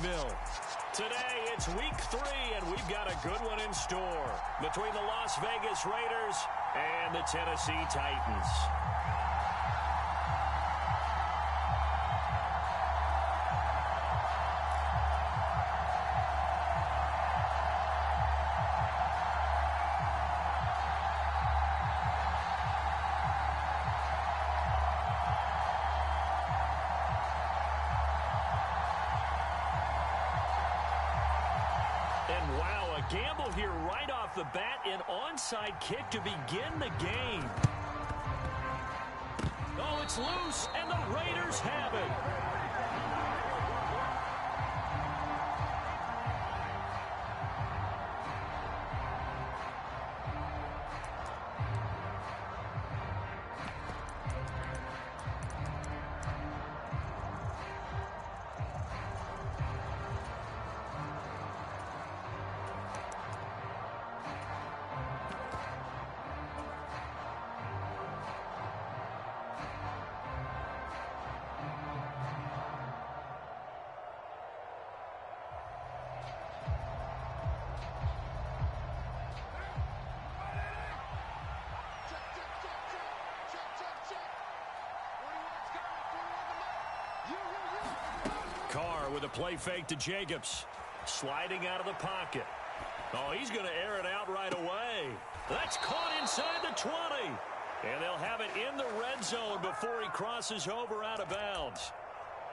Nashville. Today, it's week 3, and we've got a good one in store between the Las Vegas Raiders and the Tennessee Titans. And wow, a gamble here right off the bat, an onside kick to begin the game. Oh, it's loose, and the Raiders have it. Carr with a play fake to Jacobs. Sliding out of the pocket. Oh, he's going to air it out right away. That's caught inside the 20. And they'll have it in the red zone before he crosses over out of bounds.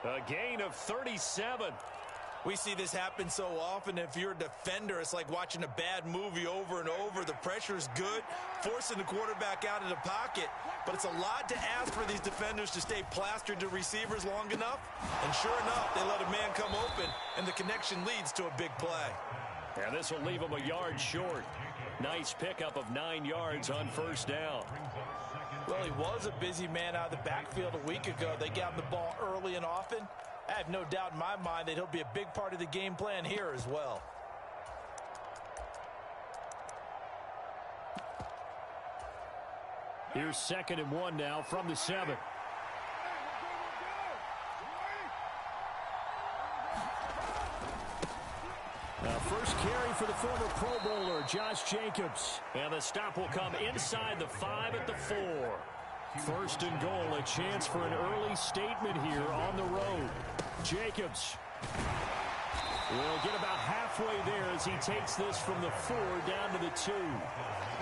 A gain of 37. We see this happen so often. If you're a defender, it's like watching a bad movie over and over. The pressure is good, forcing the quarterback out of the pocket. But it's a lot to ask for these defenders to stay plastered to receivers long enough. And sure enough, they let a man come open, and the connection leads to a big play. And this will leave him a yard short. Nice pickup of 9 yards on first down. Well, he was a busy man out of the backfield a week ago. They got him the ball early and often. I have no doubt in my mind that he'll be a big part of the game plan here as well. Here's 2nd and 1 now from the 7. First carry for the former Pro Bowler, Josh Jacobs. And the stop will come inside the 5 at the 4. 1st and goal, a chance for an early statement here on the road. Jacobs will get about halfway there as he takes this from the 4 down to the 2.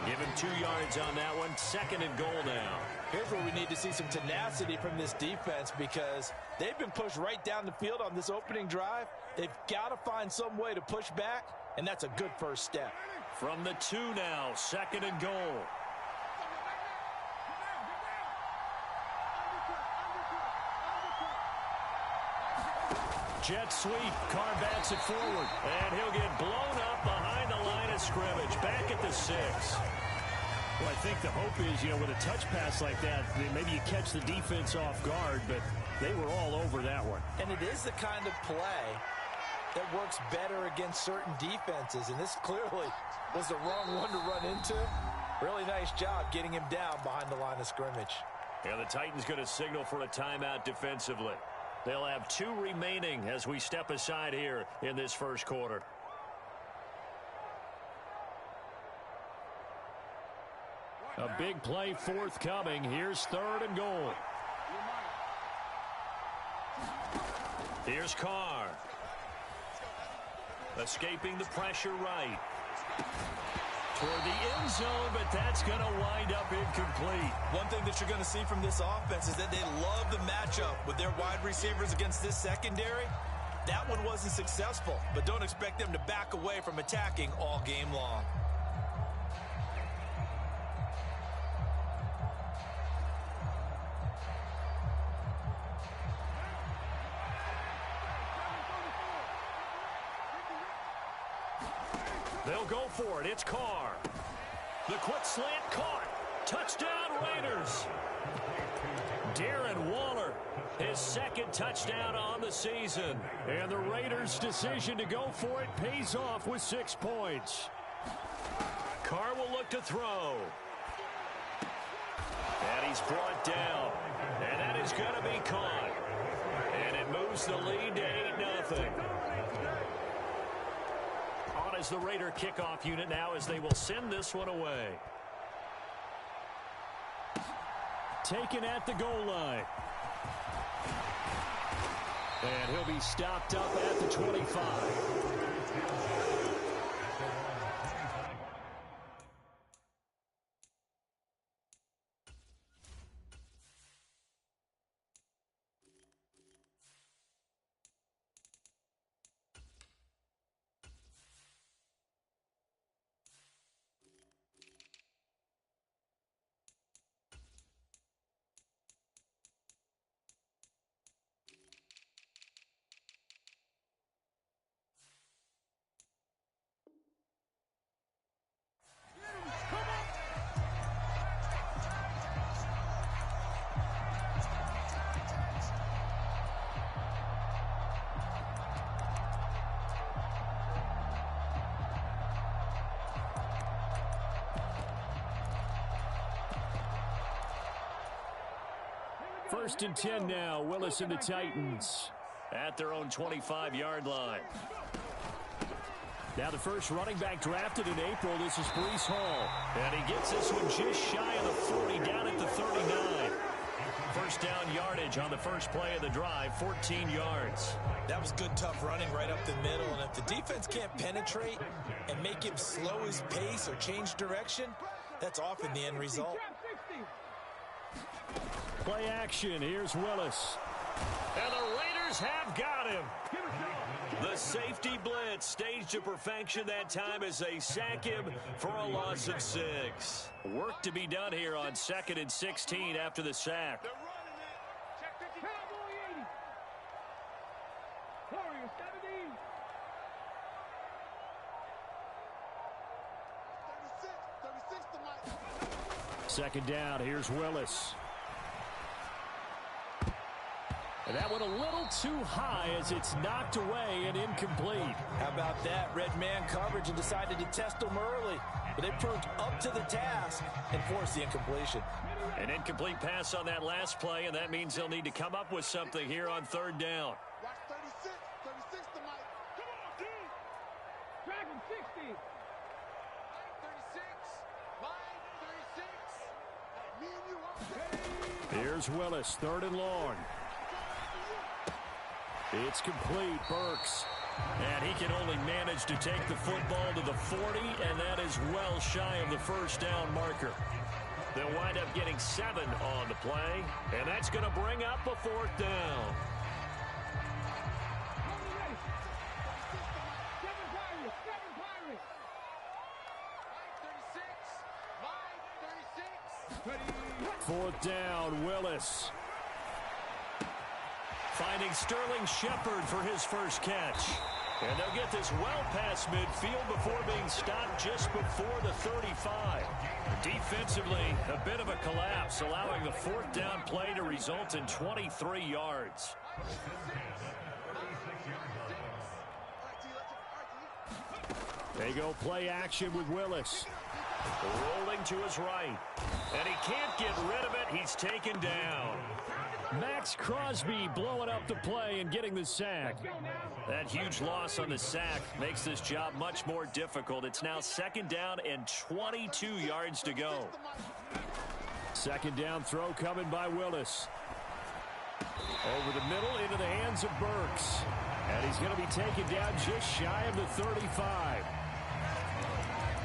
Give him 2 yards on that one. 2nd and goal now. Here's where we need to see some tenacity from this defense because they've been pushed right down the field on this opening drive. They've got to find some way to push back, and that's a good first step. From the 2 now, 2nd and goal. Jet sweep. Carr backs it forward. And he'll get blown up behind the line of scrimmage. Back at the 6. Well, I think the hope is, with a touch pass like that, maybe you catch the defense off guard, but they were all over that one. And it is the kind of play that works better against certain defenses, and this clearly was the wrong one to run into. Really nice job getting him down behind the line of scrimmage. Yeah, the Titans going to signal for a timeout defensively. They'll have 2 remaining as we step aside here in this first quarter. A big play forthcoming. Here's 3rd and goal. Here's Carr. Escaping the pressure right. Toward the end zone, but that's going to wind up incomplete. One thing that you're going to see from this offense is that they love the matchup with their wide receivers against this secondary. That one wasn't successful, but don't expect them to back away from attacking all game long. They'll go for it. It's Carr. The quick slant caught. Touchdown Raiders. Darren Waller, his 2nd touchdown on the season. And the Raiders' decision to go for it pays off with 6 points. Carr will look to throw. And he's brought down. And that is going to be caught. And it moves the lead to 8-0. as the Raider kickoff unit now as they will send this one away. Taken at the goal line. And he'll be stopped up at the 25. First and 10 now. Willis and the Titans at their own 25-yard line. Now the first running back drafted in April. This is Breece Hall. And he gets this one just shy of the 40, down at the 39. First down yardage on the first play of the drive, 14 yards. That was good, tough running right up the middle. And if the defense can't penetrate and make him slow his pace or change direction, that's often the end result. Play action. Here's Willis. And the Raiders have got him. The safety blitz staged to perfection that time as they sack him for a loss of 6. Work to be done here on 2nd and 16 after the sack. Second down. Here's Willis. And that went a little too high as it's knocked away and incomplete. How about that? Red man coverage and decided to test them early. But they proved up to the task and forced the incompletion. An incomplete pass on that last play, and that means they'll need to come up with something here on 3rd down. Watch 36. 36 to Mike. Come on, dude. Drag him 60. Mike 36. Mike 36. Me and you. Here's Willis, 3rd and long. It's complete. Burks. And he can only manage to take the football to the 40, and that is well shy of the first down marker. They'll wind up getting 7 on the play, and that's going to bring up a 4th down. Fourth down, Willis. Finding Sterling Shepard for his first catch. And they'll get this well past midfield before being stopped just before the 35. Defensively, a bit of a collapse, allowing the 4th down play to result in 23 yards. They go play action with Willis. Rolling to his right. And he can't get rid of it. He's taken down. Max Crosby blowing up the play and getting the sack. That huge loss on the sack makes this job much more difficult. It's now 2nd down and 22 yards to go. 2nd down throw coming by Willis. Over the middle into the hands of Burks. And he's going to be taken down just shy of the 35.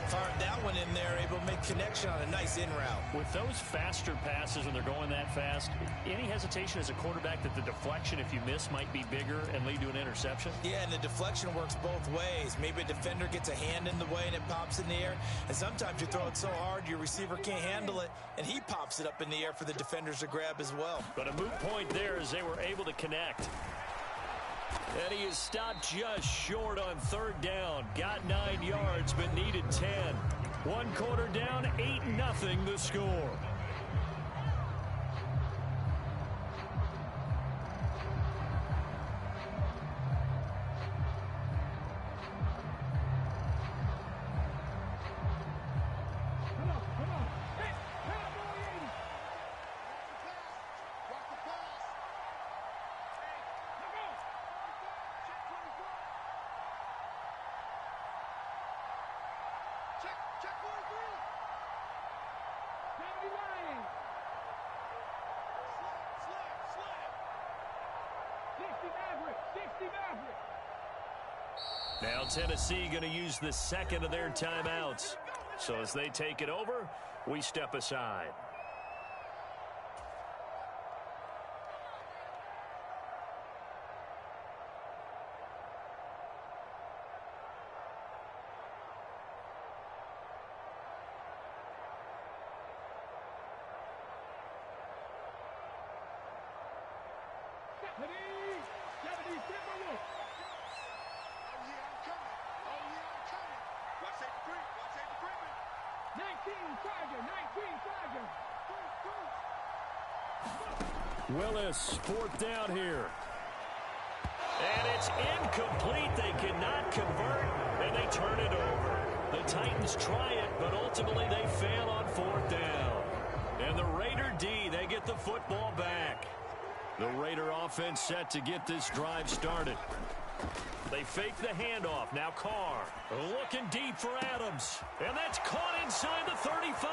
Fired that one in there, able to make connection on a nice in route. With those faster passes when they're going that fast, any hesitation as a quarterback that the deflection, if you miss, might be bigger and lead to an interception? Yeah, and the deflection works both ways. Maybe a defender gets a hand in the way and it pops in the air. And sometimes you throw it so hard your receiver can't handle it, and he pops it up in the air for the defenders to grab as well. But a moot point there as they were able to connect. And he is stopped just short on 3rd down. Got 9 yards, but needed 10. 1 quarter down, 8-0 the score. Check 43. 79. Slap. 60 Maverick. 60 Maverick. Now Tennessee going to use the second of their timeouts. So as they take it over, we step aside. Willis, fourth down here. And it's incomplete. They cannot convert, and they turn it over. The Titans try it, but ultimately they fail on fourth down. And the Raider D, they get the football back. The Raider offense set to get this drive started. They fake the handoff. Now Carr looking deep for Adams. And that's caught inside the 35.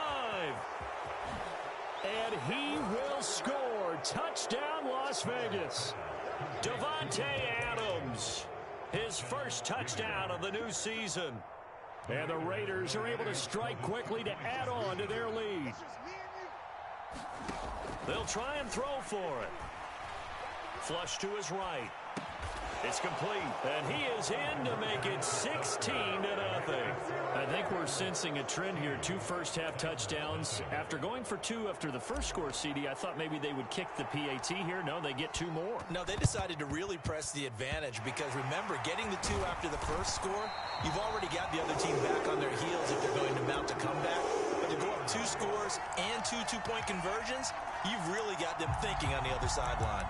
And he will score. Touchdown, Las Vegas. Davante Adams, his first touchdown of the new season. And the Raiders are able to strike quickly to add on to their lead. They'll try and throw for it. Flush to his right. It's complete, and he is in to make it 16-0. I think we're sensing a trend here. 2 first-half touchdowns. After going for 2 after the first score, CD, I thought maybe they would kick the PAT here. No, they get 2 more. No, they decided to really press the advantage because, remember, getting the 2 after the first score, you've already got the other team back on their heels if they're going to mount a comeback. But to go up 2 scores and 2 two-point conversions, you've really got them thinking on the other sideline.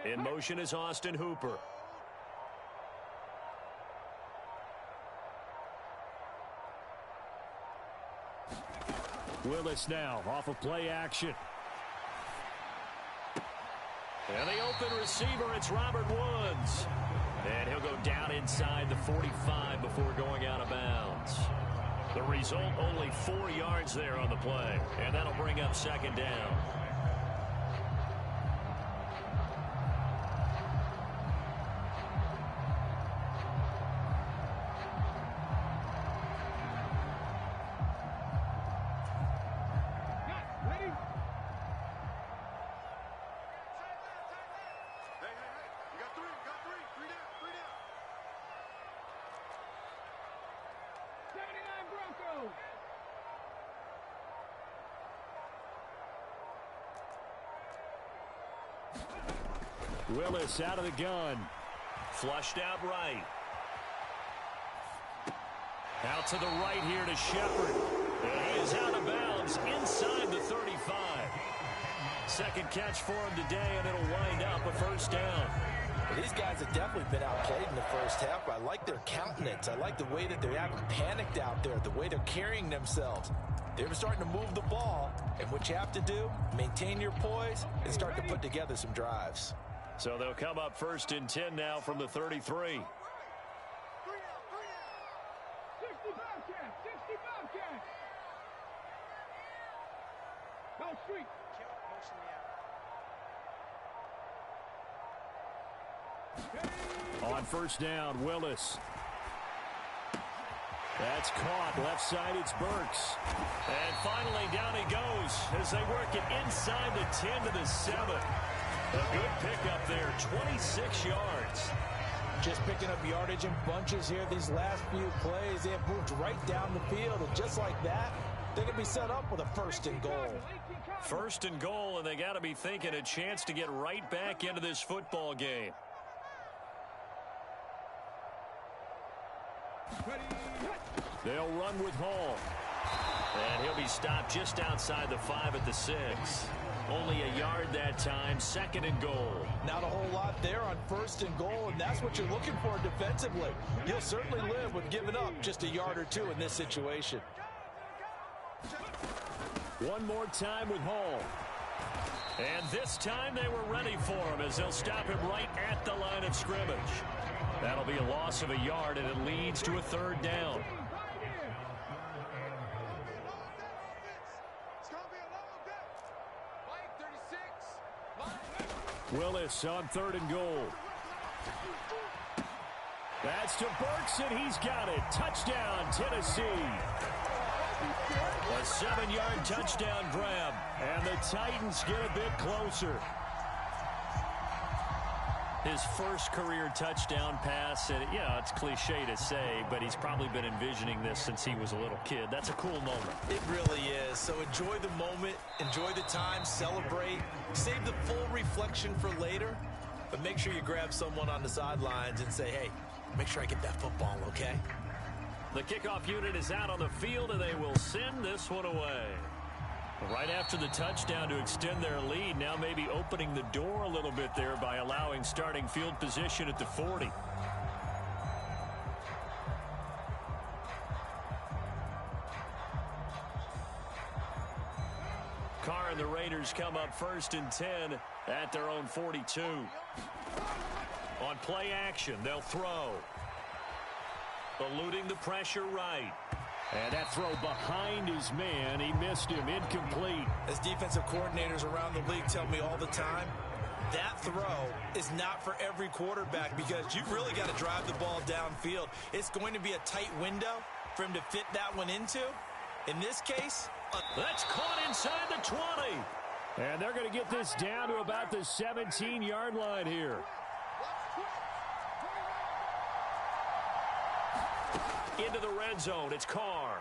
In motion is Austin Hooper. Willis now off of play action. And the open receiver, it's Robert Woods. And he'll go down inside the 45 before going out of bounds. The result, only 4 yards there on the play. And that'll bring up second down. Willis out of the gun. Flushed out right. Out to the right here to Shepard. And he is out of bounds inside the 35. Second catch for him today, and it'll wind up a first down. Well, these guys have definitely been outplayed in the first half. I like their countenance. I like the way that they haven't panicked out there, the way they're carrying themselves. They're starting to move the ball, and what you have to do, maintain your poise and start to put together some drives. So they'll come up first and 10 now from the 33. 60 Bobcat. 60 Bobcat. Go street. On first down, Willis. That's caught. Left side, it's Burks. And finally, down he goes as they work it inside the 10 to the 7. A good pickup there, 26 yards. Just picking up yardage in bunches here these last few plays. They have moved right down the field, and just like that, they can be set up with a first and goal. First and goal, and they got to be thinking a chance to get right back into this football game. They'll run with Hall. And he'll be stopped just outside the 5 at the 6. Only a yard that time, 2nd and goal. Not a whole lot there on 1st and goal, and that's what you're looking for defensively. You'll certainly live with giving up just a yard or 2 in this situation. One more time with Hall. And this time they were ready for him as they'll stop him right at the line of scrimmage. That'll be a loss of a yard, and it leads to a 3rd down. Willis on 3rd and goal. That's to Burks, and he's got it. Touchdown, Tennessee. A 7-yard touchdown grab, and the Titans get a bit closer. His first career touchdown pass, and it's cliche to say, but he's probably been envisioning this since he was a little kid. That's a cool moment. It really is. So enjoy the moment, enjoy the time, celebrate, save the full reflection for later, but make sure you grab someone on the sidelines and say, hey, make sure I get that football, okay? The kickoff unit is out on the field, and they will send this one away. Right after the touchdown to extend their lead, now maybe opening the door a little bit there by allowing starting field position at the 40. Carr and the Raiders come up 1st and 10 at their own 42. On play action, they'll throw. Eluding the pressure right. And that throw behind his man, he missed him, incomplete. As defensive coordinators around the league tell me all the time, that throw is not for every quarterback because you've really got to drive the ball downfield. It's going to be a tight window for him to fit that one into. In this case, that's caught inside the 20. And they're going to get this down to about the 17-yard line here. Into the red zone, it's Carr.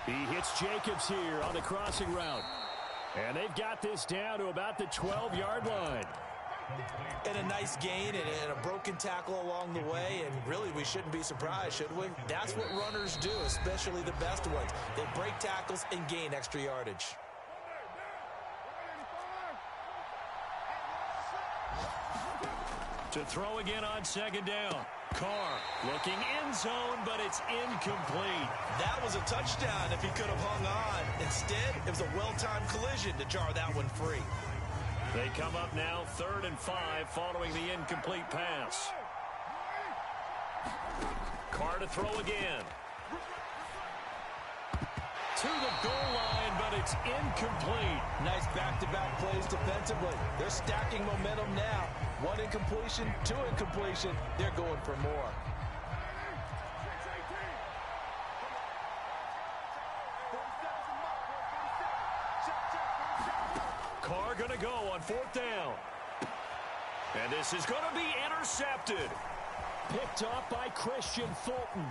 He hits Jacobs here on the crossing route. And they've got this down to about the 12-yard line. And a nice gain and a broken tackle along the way, and really we shouldn't be surprised, should we? That's what runners do, especially the best ones. They break tackles and gain extra yardage. To throw again on 2nd down. Carr looking end zone, but it's incomplete. That was a touchdown if he could have hung on. Instead, it was a well-timed collision to jar that one free. They come up now 3rd and 5 following the incomplete pass. Carr to throw again. To the goal line, but it's incomplete. Nice back-to-back plays defensively. They're stacking momentum now. 1 incompletion, 2 incompletion. They're going for more. Carr going to go on 4th down. And this is going to be intercepted. Picked off by Christian Fulton.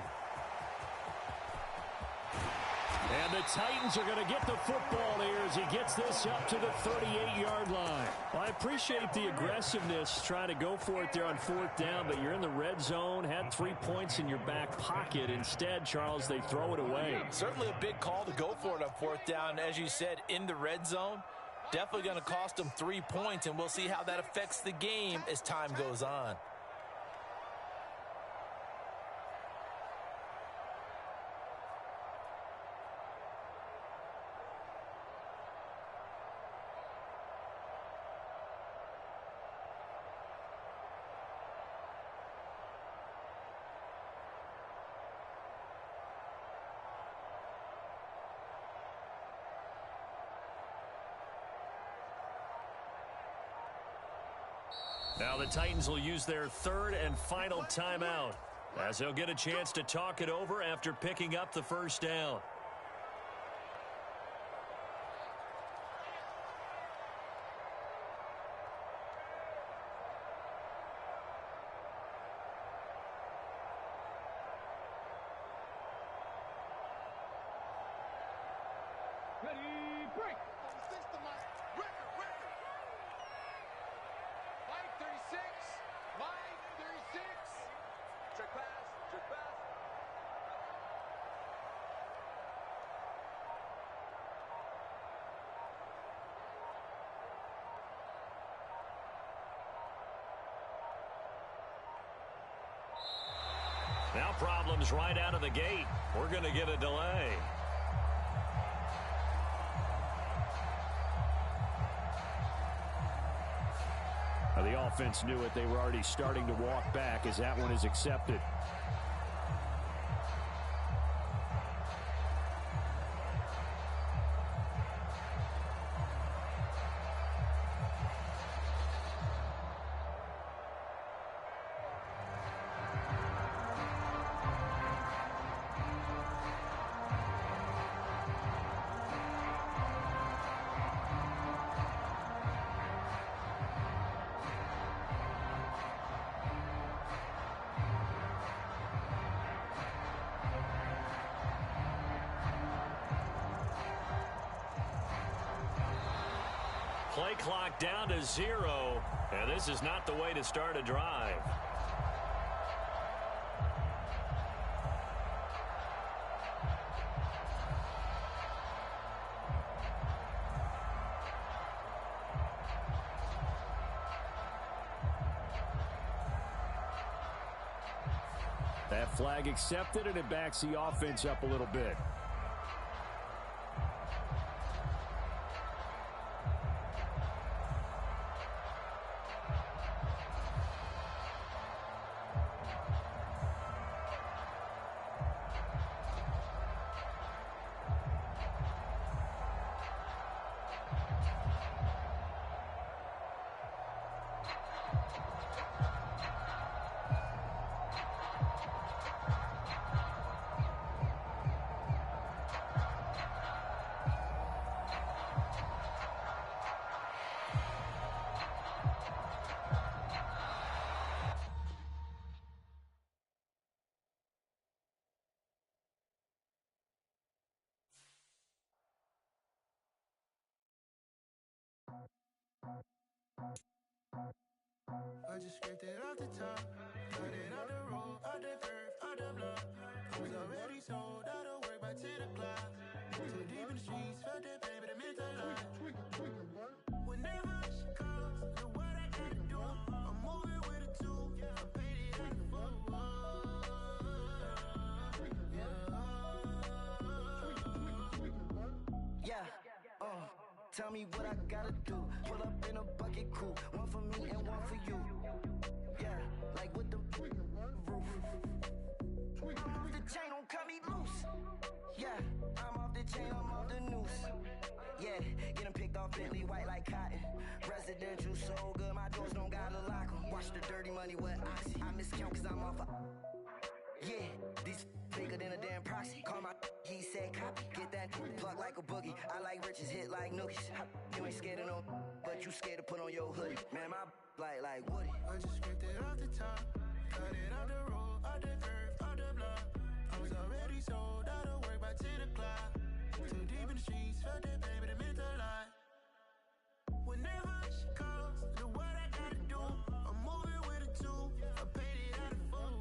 And the Titans are going to get the football here as he gets this up to the 38-yard line. Well, I appreciate the aggressiveness trying to go for it there on 4th down, but you're in the red zone, had 3 points in your back pocket. Instead, Charles, they throw it away. Certainly a big call to go for it on 4th down. As you said, in the red zone, definitely going to cost them 3 points, and we'll see how that affects the game as time goes on. Now the Titans will use their 3rd and final timeout as they'll get a chance to talk it over after picking up the 1st down. Ready, break. 36, line 36. Check pass. Now problems right out of the gate. We're going to get a delay. The offense knew it. They were already starting to walk back as that one is accepted. Play clock down to 0, and this is not the way to start a drive. That flag accepted, and it backs the offense up a little bit. I just scraped it off the top, cut it off the road, off the curve, off the block. I was already sold out of work by 10 o'clock. Too deep in the streets, felt that pain, but it meant a lot. Whenever she calls, know what I gotta do. I'm moving with a two, I paid it out of full. Tell me what I gotta do. Pull up in a bucket crew, one for me and one for you. Yeah, like with the roof. I'm off the chain, don't cut me loose. Yeah, I'm off the chain, I'm off the noose. Yeah, getting picked off Bentley white like cotton. Residential so good, my doors don't gotta lock 'em. Watch the dirty money with Oxy. I miscount cause I'm off a... Yeah, these bigger than a damn proxy. Call my he said copy. Get that plug like a boogie. I like riches, hit like nookies. You ain't scared of no, but you scared to put on your hoodie. Man, my like Woody. I just scraped it off the top, cut it off the road, off the curve, off the block. I was already sold out of work by 10 o'clock. Too deep in the streets, felt that pain, but it meant a lot. Whenever she calls, know what I gotta do. I'm moving with a two, I paid it out of full.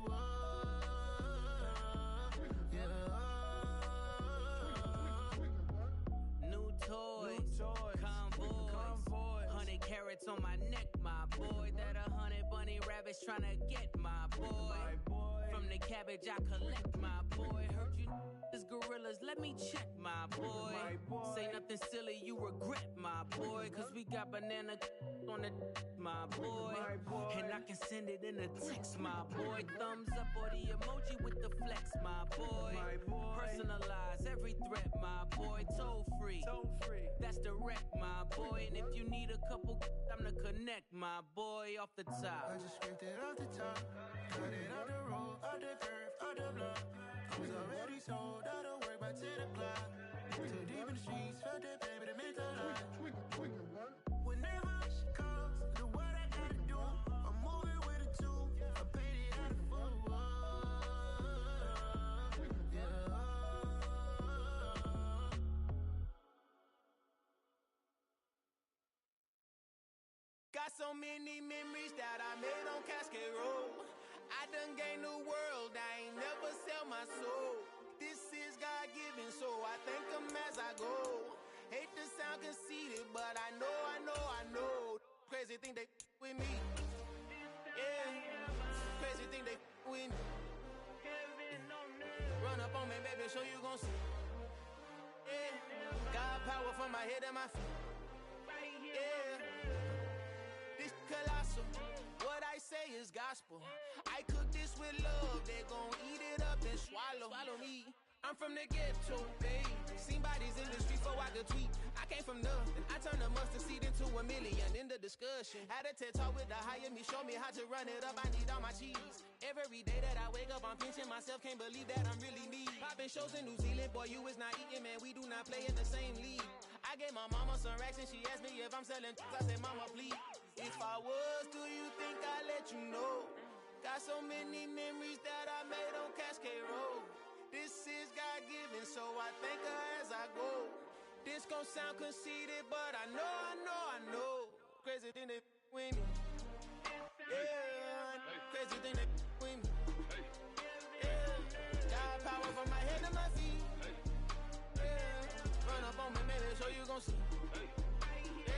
Convoys, 100 carats on my neck, my boy. That 100 bunny rabbits tryna get my boy. From the cabbage I collect, my boy. Heard you is gorillas, let me check, my boy. Say nothing silly, you regret, my boy. Cause we got banana on the my boy. And I can send it in a text, my boy. Thumbs up or the emoji with the flex, my boy. Personalize every threat, my boy. Toll free. That's direct, my boy. And if you need a couple, I'm to connect, my boy, off the top. I just scraped it off the top, cut it off the road, off the curve, off the block. I was already sold out of work by 10 o'clock. Too deep in the streets, felt that pain, but it meant a lot. Whenever she calls, know what I gotta do. I'm moving with a two, I paid it out of full. Got so many memories that I made on Cascade Road. I done gained the world, I ain't never sell my soul. This is God-given, so I thank him as I go. Hate to sound conceited, but I know. Crazy thing they with me. Yeah, crazy thing they with me. baby, so you gon' see. Yeah, God power from my head and my feet. Yeah, this colossal. What I say is gospel. I cook this with love. They gon' eat it up and swallow me. I'm from the ghetto, babe. Seen bodies in the street before I could tweet. I came from nothing. I turned a mustard seed into a million in the discussion. Had a TED talk with the higher me, show me how to run it up. I need all my cheese. Every day that I wake up, I'm pinching myself. Can't believe that I'm really me. Popping shows in New Zealand, boy, you is not eating, man. We do not play in the same league. I gave my mama some racks and she asked me if I'm selling. I said, mama, please. If I was, do you think I'd let you know? Got so many memories that I made on Cascade Road. This is God-given, so I thank her as I go. This gon' sound conceited, but I know. Crazy thing they with me. Yeah, crazy thing they with me. Yeah, got power from my head to my feet. Yeah, run up on me, baby, so you gon' see. Yeah.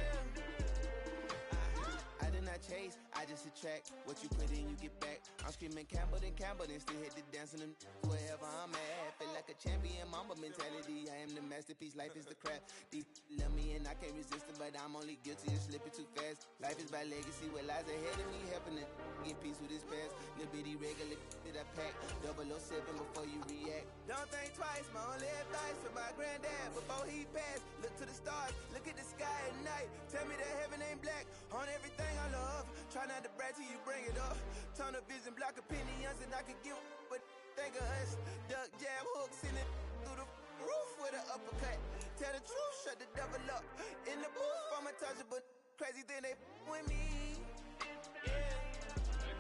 I did not chase, I just attract. What you put in, you get back. I'm screaming Campbell, then still hit the dance and them wherever I'm at. Feel like a champion, mamba mentality. I am the masterpiece, life is the crap. Deep love me and I can't resist it, but I'm only guilty of slipping too fast. Life is by legacy, what lies ahead of me, helping it get peace with his past. Little bitty regular that I pack, 007 before you react. Don't think twice, my only advice for my granddad before he passed. Look to the stars, look at the sky at night. Tell me that heaven ain't black on everything I love. Try not to brag till you bring it up. Tunnel vision, block opinions, and I could give but think of us. Duck jab hooks in it through the roof with an uppercut. Tell the truth, shut the devil up. In the booth, I'm untouchable. Crazy thing they with me. Yeah,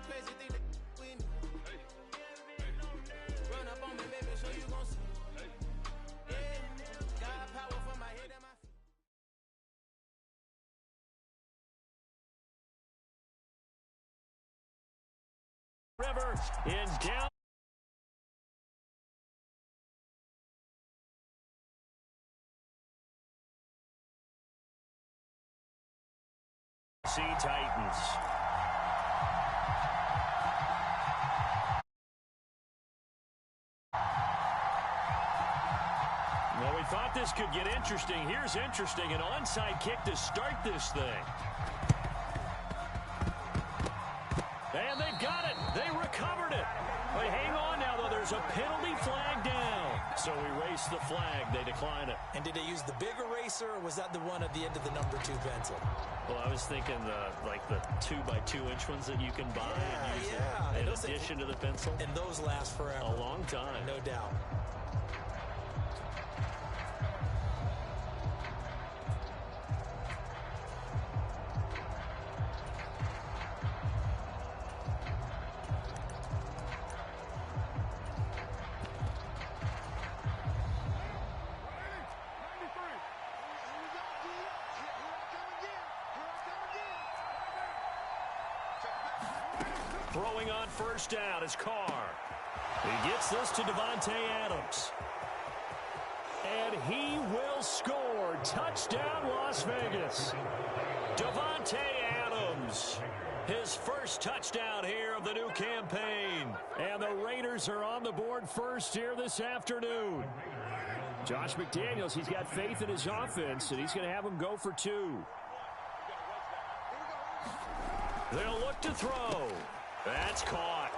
crazy thing they with me. Run up on me, baby, so you gon' see. Yeah, got power from my head and my feet. River in down. Titans. Well, we thought this could get interesting. Here's interesting. An onside kick to start this thing. And they've got it. They recovered it. But hang on now, though. There's a penalty flag down. So we race the flag. They decline it. And did they use the big eraser, or was that the one at the end of the number 2 pencil? Well, I was thinking like the 2x2-inch ones that you can buy and use in addition to the pencil. And those last forever. A long time. No doubt. Throwing on first down is Carr. He gets this to Davante Adams. And he will score. Touchdown, Las Vegas. Davante Adams. His first touchdown here of the new campaign. And the Raiders are on the board first here this afternoon. Josh McDaniels, he's got faith in his offense, and he's going to have them go for 2. They'll look to throw. That's caught.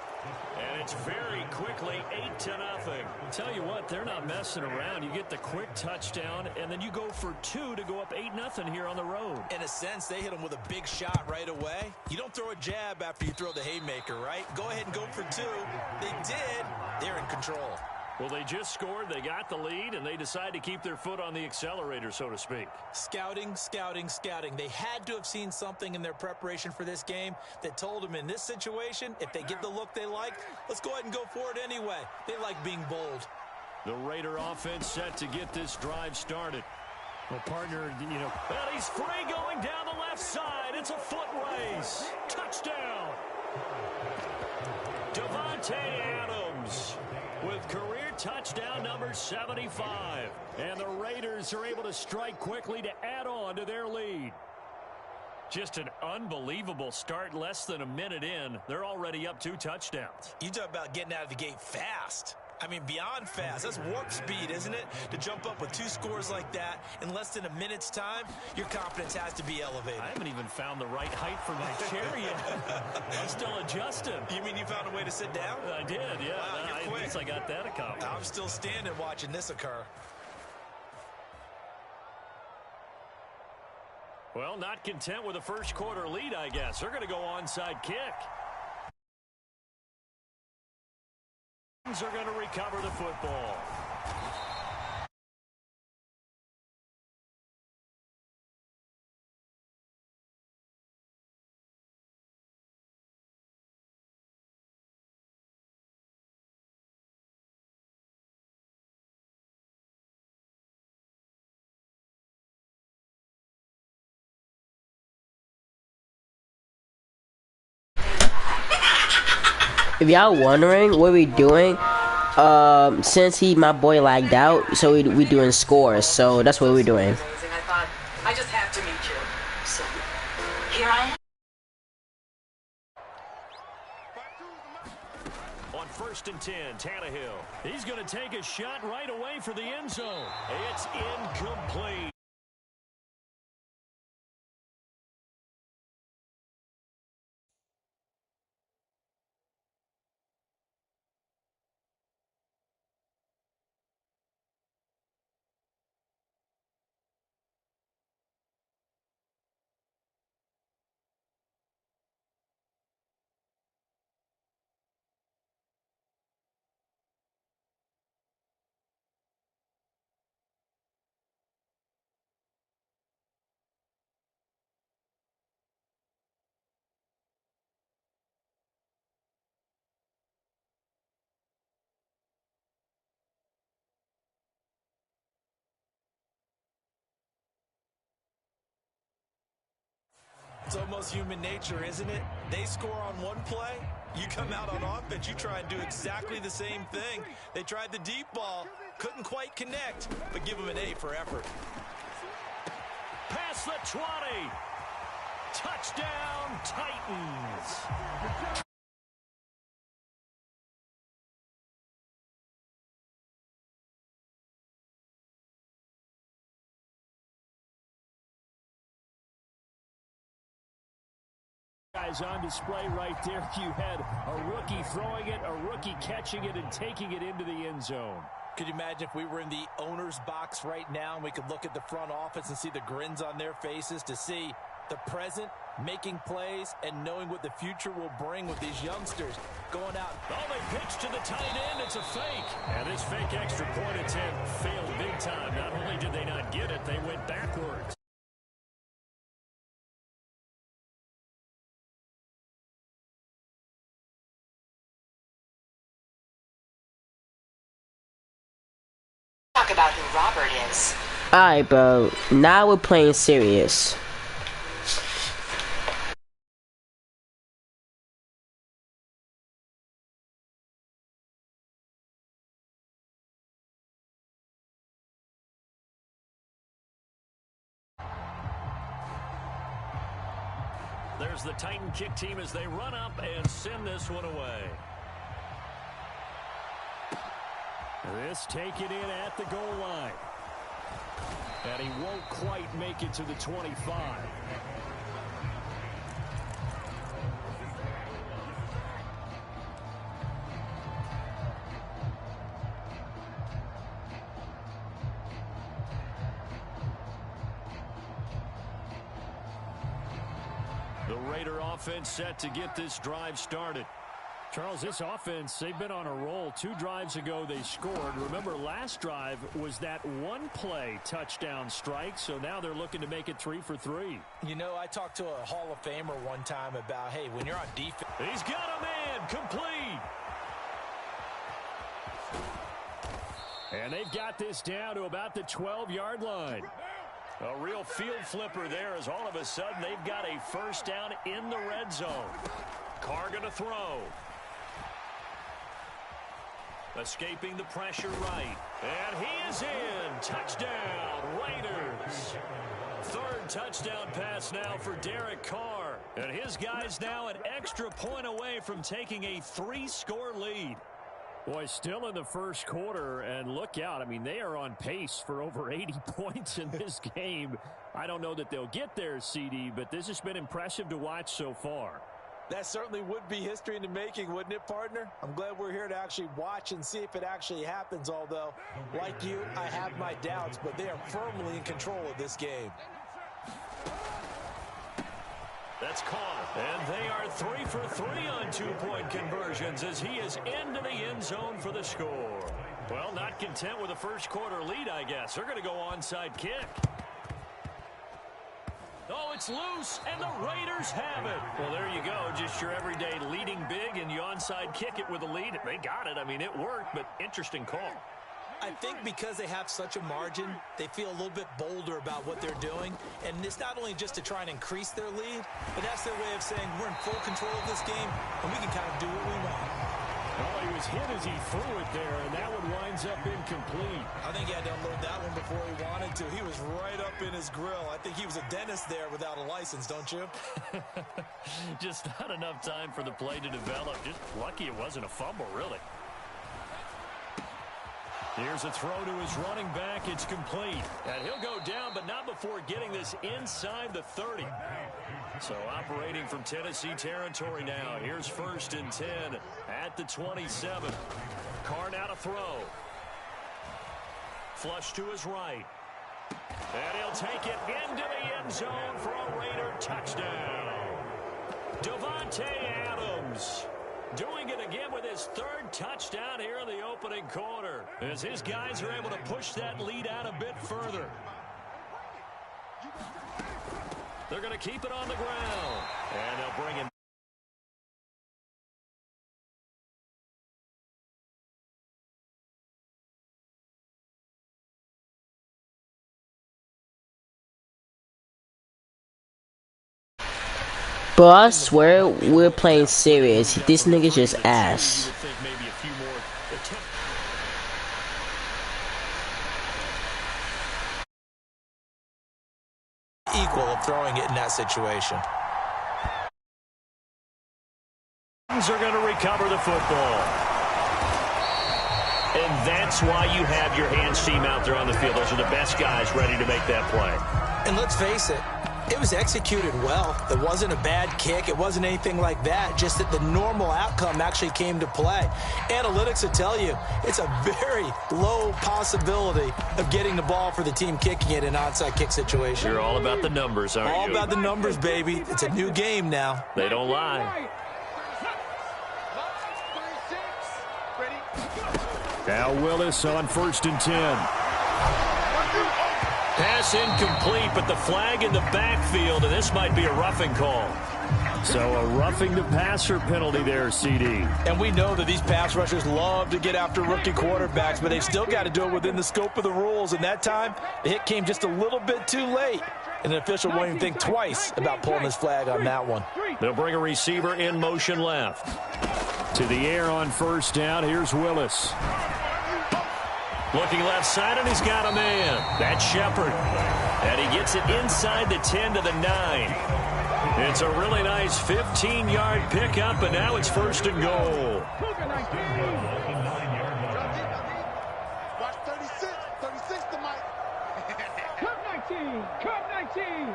And it's very quickly 8-0. Tell you what, they're not messing around. You get the quick touchdown, and then you go for 2 to go up 8-0 here on the road. In a sense, they hit them with a big shot right away. You don't throw a jab after you throw the haymaker, right? Go ahead and go for 2. They did. They're in control. Well, they just scored, they got the lead, and they decide to keep their foot on the accelerator, so to speak. Scouting, scouting, scouting. They had to have seen something in their preparation for this game that told them in this situation, if they get the look they like, let's go ahead and go for it anyway. They like being bold. The Raider offense set to get this drive started. Well, partner, well, he's free going down the left side. It's a foot race. Touchdown. Davante Adams with career touchdown number 75. And the Raiders are able to strike quickly to add on to their lead. Just an unbelievable start, less than a minute in. They're already up 2 touchdowns. You talk about getting out of the gate fast. I mean, beyond fast. That's warp speed, isn't it? To jump up with 2 scores like that in less than a minute's time, your confidence has to be elevated. I haven't even found the right height for my chair yet. I'm still adjusting. You mean you found a way to sit down? I did, yeah. Wow, you're quick. At least I got that accomplished. I'm still standing watching this occur. Well, not content with a first quarter lead, I guess. They're going to go onside kick. Are going to recover the football. If y'all wondering what we doing, since my boy lagged out, so we doing scores, so that's what we're doing. I thought I just have to meet you. So here I am. On 1st and 10, Tannehill. He's going to take a shot right away for the end zone. It's incomplete. It's almost human nature, isn't it? They score on one play, you come out on offense, you try and do exactly the same thing. They tried the deep ball, couldn't quite connect, but give them an A for effort. Past the 20. Touchdown, Titans. Guys, on display right there, you had a rookie throwing it, a rookie catching it, and taking it into the end zone. Could you imagine if we were in the owner's box right now and we could look at the front office and see the grins on their faces, to see the present making plays and knowing what the future will bring with these youngsters going out. Oh, they pitch to the tight end. It's a fake. And this fake extra point attempt failed big time. Not only did they not get it, they went backwards. Talk about who Robert is. Alright, bro. Now we're playing serious. There's the Titan kick team as they run up and send this one away. This taken in at the goal line. And he won't quite make it to the 25. The Raider offense set to get this drive started. Charles, this offense, they've been on a roll. 2 drives ago, they scored. Remember, last drive was that one-play touchdown strike, so now they're looking to make it 3 for 3. You know, I talked to a Hall of Famer one time about, hey, when you're on defense. He's got a man, complete. And they've got this down to about the 12-yard line. A real field flipper there, as all of a sudden they've got a first down in the red zone. Carr going to throw. Escaping the pressure right. And he is in. Touchdown, Raiders. 3rd touchdown pass now for Derek Carr. And his guys now an extra point away from taking a 3-score lead. Boy, still in the first quarter, and look out. I mean, they are on pace for over 80 points in this game. I don't know that they'll get there, CD, but this has been impressive to watch so far. That certainly would be history in the making, wouldn't it, partner? I'm glad we're here to actually watch and see if it actually happens, although, like you, I have my doubts, but they are firmly in control of this game. That's caught, and they are 3 for 3 on two-point conversions as he is into the end zone for the score. Well, not content with a first quarter lead, I guess. They're going to go onside kick. Oh, it's loose, and the Raiders have it. Well, there you go. Just your everyday leading big, and you onside kick it with a lead. They got it. I mean, it worked, but interesting call. I think because they have such a margin, they feel a little bit bolder about what they're doing. And it's not only just to try and increase their lead, but that's their way of saying we're in full control of this game, and we can kind of do what we want. Well, he was hit as he threw it there, and that one winds up incomplete. I think he had to unload that one before he wanted to. He was right up in his grill. I think he was a dentist there without a license, don't you? Just not enough time for the play to develop. Just lucky it wasn't a fumble, really. Here's a throw to his running back. It's complete. And he'll go down, but not before getting this inside the 30. So operating from Tennessee territory now. Here's 1st and 10 at the 27. Carr now to throw. Flush to his right. And he'll take it into the end zone for a Raider touchdown. Davante Adams doing it again with his 3rd touchdown here in the opening quarter, as his guys are able to push that lead out a bit further. They're going to keep it on the ground, and they'll bring him. Bro, I swear we're playing serious. This nigga's just ass. Equal of throwing it in that situation. Are going to recover the football. And that's why you have your hands team out there on the field. Those are the best guys ready to make that play. And let's face it, it was executed well. It wasn't a bad kick. It wasn't anything like that. Just that the normal outcome actually came to play. Analytics will tell you it's a very low possibility of getting the ball for the team kicking it in an onside kick situation. You're all about the numbers, aren't you? All about the numbers, baby. It's a new game now. They don't lie. Now Willis on 1st and 10. Pass incomplete, but the flag in the backfield, and this might be a roughing call. So a roughing the passer penalty there, CD. And we know that these pass rushers love to get after rookie quarterbacks, but they've still got to do it within the scope of the rules. And that time, the hit came just a little bit too late. And the official won't even think twice about pulling his flag on that one. They'll bring a receiver in motion left. To the air on 1st down. Here's Willis. Looking left side, and he's got a man. That's Shepard. And he gets it inside the 10 to the 9. It's a really nice 15-yard pickup, and now it's 1st and goal. Watch 36. 36 to Mike. Cut 19. Cut 19.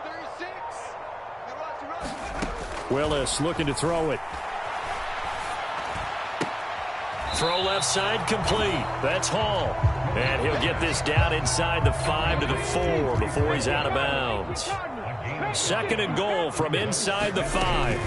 36. Willis looking to throw it. Throw left side complete. That's Hall. And he'll get this down inside the 5 to the 4 before he's out of bounds. 2nd and goal from inside the 5.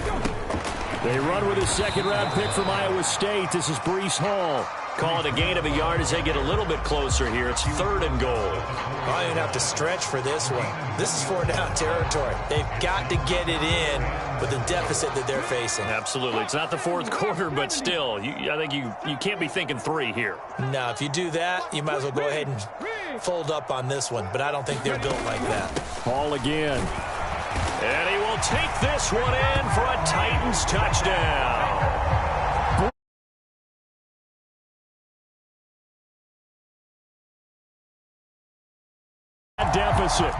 They run with a 2nd-round pick from Iowa State. This is Breece Hall. Call it a gain of a yard as they get a little bit closer here. It's 3rd and goal. I don't even have to stretch for this one. This is 4th-down territory. They've got to get it in with the deficit that they're facing. Absolutely. It's not the 4th quarter, but still, I think you can't be thinking 3 here. No, if you do that, you might as well go ahead and fold up on this one. But I don't think they're built like that. Hall again. And he will take this one in for a Titans touchdown. Deficit.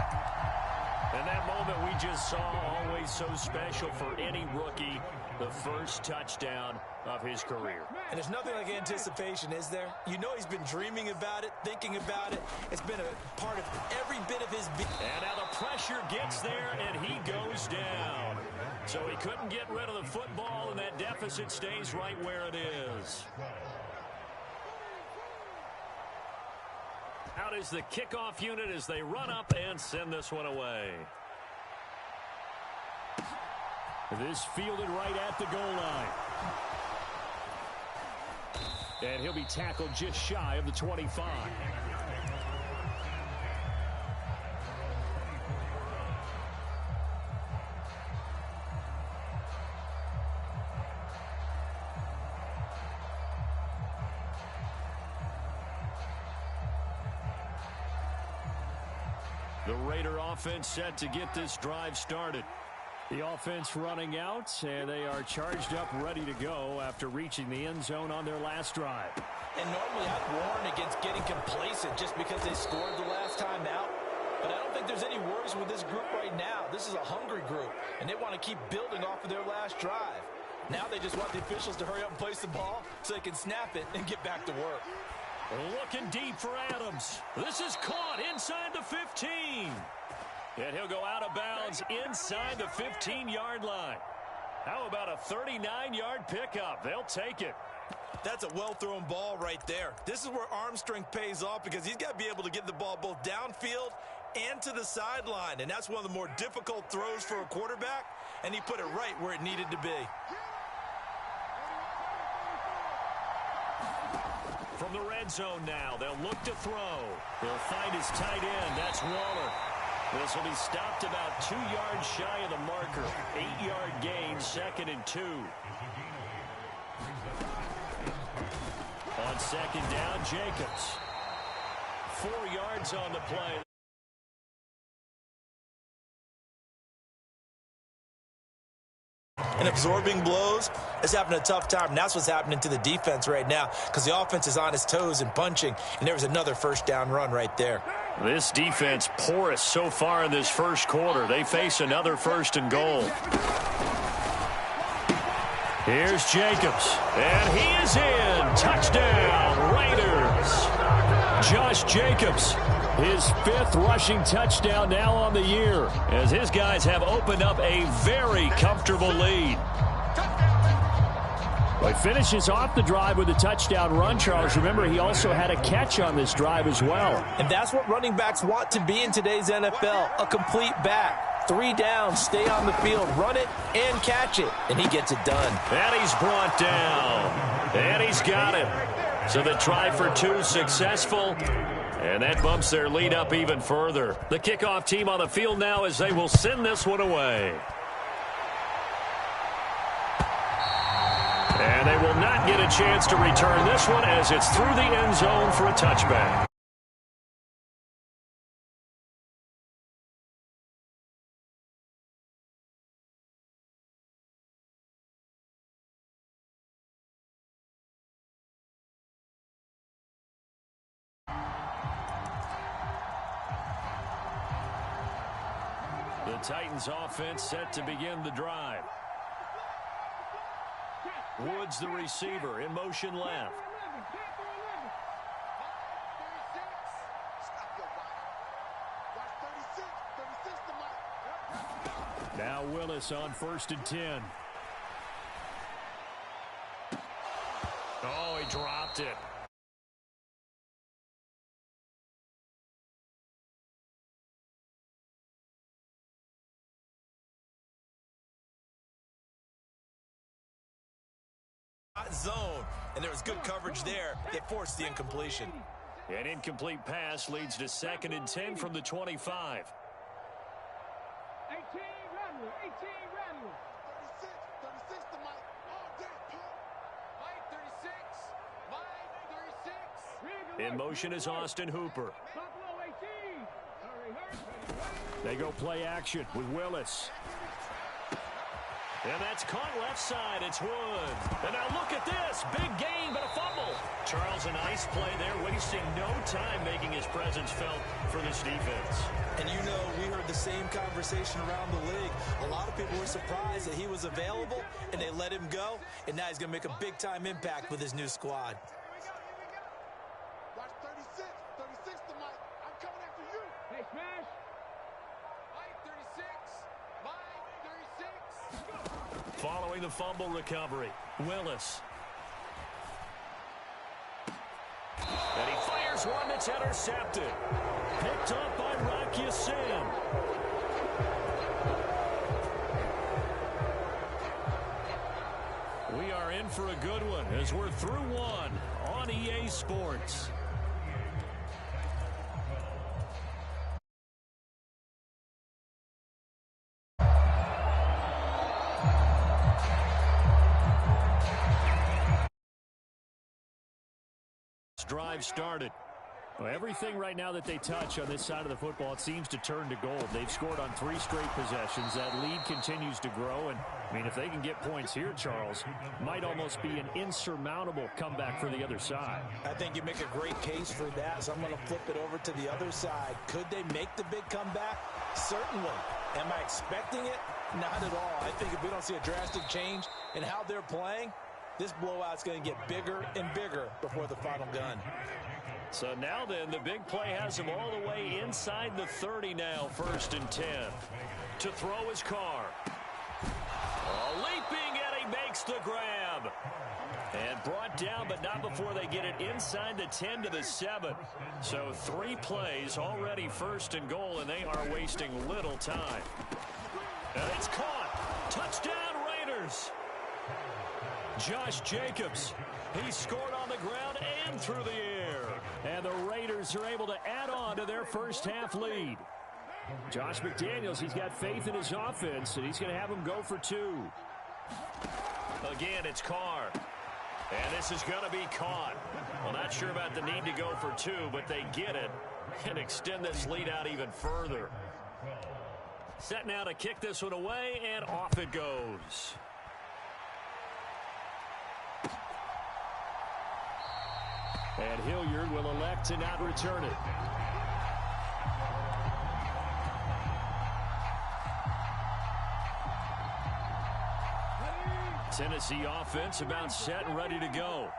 And that moment we just saw always always so special for any rookie, the first touchdown of his career. And there's nothing like anticipation, is there? You know he's been dreaming about it, thinking about it. It's been a part of every bit of his being. And now the pressure gets there, and he goes down. So he couldn't get rid of the football, and that deficit stays right where it is. Out is the kickoff unit as they run up and send this one away. This fielded right at the goal line. And he'll be tackled just shy of the 25. The Raider offense set to get this drive started. The offense running out, and they are charged up, ready to go after reaching the end zone on their last drive. And normally I'd warn against getting complacent just because they scored the last time out. But I don't think there's any worries with this group right now. This is a hungry group, and they want to keep building off of their last drive. Now they just want the officials to hurry up and place the ball so they can snap it and get back to work. Looking deep for Adams. This is caught inside the 15. And he'll go out of bounds inside the 15-yard line. How about a 39-yard pickup? They'll take it. That's a well-thrown ball right there. This is where arm strength pays off because he's got to be able to get the ball both downfield and to the sideline. And that's one of the more difficult throws for a quarterback, and he put it right where it needed to be. From the red zone now, they'll look to throw. They'll find his tight end. That's Waller. This will be stopped about 2 yards shy of the marker. 8-yard gain, 2nd and 2. On 2nd down, Jacobs. 4 yards on the play. And absorbing blows is having a tough time. And that's what's happening to the defense right now because the offense is on its toes and punching. And there was another first down run right there. This defense porous so far in this first quarter. They face another 1st and goal. Here's Jacobs. And he is in. Touchdown, Raiders. Josh Jacobs, his 5th rushing touchdown now on the year, as his guys have opened up a very comfortable lead. Well, he finishes off the drive with a touchdown run, Charles. Remember, he also had a catch on this drive as well. And that's what running backs want to be in today's NFL, a complete back. 3 down, stay on the field, run it, and catch it. And he gets it done. And he's brought down. And he's got it. So the try for 2 successful. And that bumps their lead up even further. The kickoff team on the field now as they will send this one away. And they will not get a chance to return this one as it's through the end zone for a touchback. The Titans offense set to begin the drive. Woods the receiver in motion left. Now Willis on 1st and 10. Oh, he dropped it. Zone, and there was good coverage there that forced the incompletion. An incomplete pass leads to 2nd and 10 from the 25. 18 Rattler, 18 Rattler. 36 to Mike. Oh, damn, Mike 36. Mike 36. In motion is Austin Hooper. Buffalo 18. They go play action with Willis. And that's caught left side. It's Woods. And now look at this. Big gain, but a fumble. Charles, a nice play there, wasting no time making his presence felt for this defense. And you know, we heard the same conversation around the league. A lot of people surprised that he was available and they let him go, and now he's going to make a big-time impact with his new squad. Watch 36. 36 to Mike. I'm coming after you. Hey, smash. Mike 36. Mike 36. Following the fumble recovery, Willis. And he fires one that's intercepted. Picked up by Rocky Sam. We are in for a good one as we're through one on EA Sports. Drive started. Well, everything right now that they touch on this side of the football, it seems to turn to gold. They've scored on 3 straight possessions. That lead continues to grow. And, I mean, if they can get points here, Charles, might almost be an insurmountable comeback for the other side. I think you make a great case for that, so I'm going to flip it over to the other side. Could they make the big comeback? Certainly. Am I expecting it? Not at all. I think if we don't see a drastic change in how they're playing, this blowout's going to get bigger and bigger before the final gun. So now then, the big play has him all the way inside the 30 now, 1st and 10. To throw his car. Leaping, and he makes the grab. And brought down, but not before they get it inside the 10 to the 7. So 3 plays, already 1st and goal, and they are wasting little time. And it's caught. Touchdown, Raiders. Josh Jacobs, he scored on the ground and through the air. And the Raiders are able to add on to their first half lead. Josh McDaniels, he's got faith in his offense, and he's going to have him go for 2. Again, it's Carr. And this is going to be caught. Well, not sure about the need to go for 2, but they get it and extend this lead out even further. Set now to kick this one away, and off it goes. And Hilliard will elect to not return it. Tennessee offense about set and ready to go.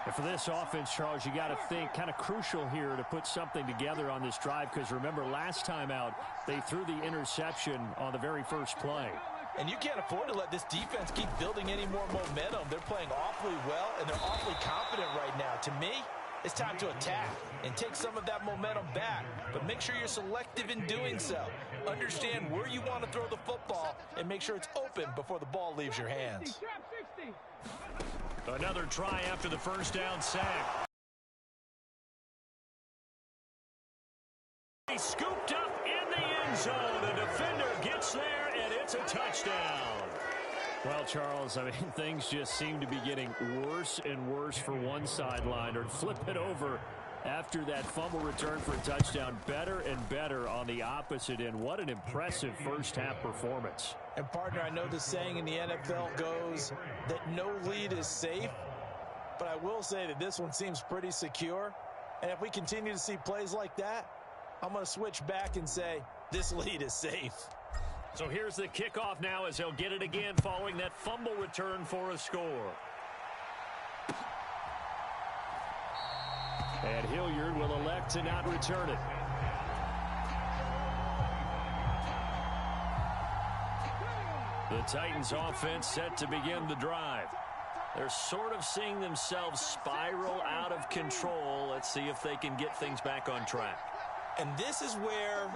And for this offense, Charles, you got to think kind of crucial here to put something together on this drive, because remember last time out they threw the interception on the very first play. And you can't afford to let this defense keep building any more momentum. They're playing awfully well, and they're awfully confident right now. To me, it's time to attack and take some of that momentum back. But make sure you're selective in doing so. Understand where you want to throw the football and make sure it's open before the ball leaves your hands. Another try after the first down sack. He scooped up in the end zone. The defender gets there, and it's a touchdown. Well, Charles, I mean, things just seem to be getting worse and worse for one sideline. Or flip it over after that fumble return for a touchdown. Better and better on the opposite end. What an impressive first-half performance. And, partner, I know the saying in the NFL goes that no lead is safe, but I will say that this one seems pretty secure. And if we continue to see plays like that, I'm going to switch back and say this lead is safe. So here's the kickoff now as he'll get it again following that fumble return for a score. And Hilliard will elect to not return it. The Titans offense set to begin the drive. They're sort of seeing themselves spiral out of control. Let's see if they can get things back on track. And this is where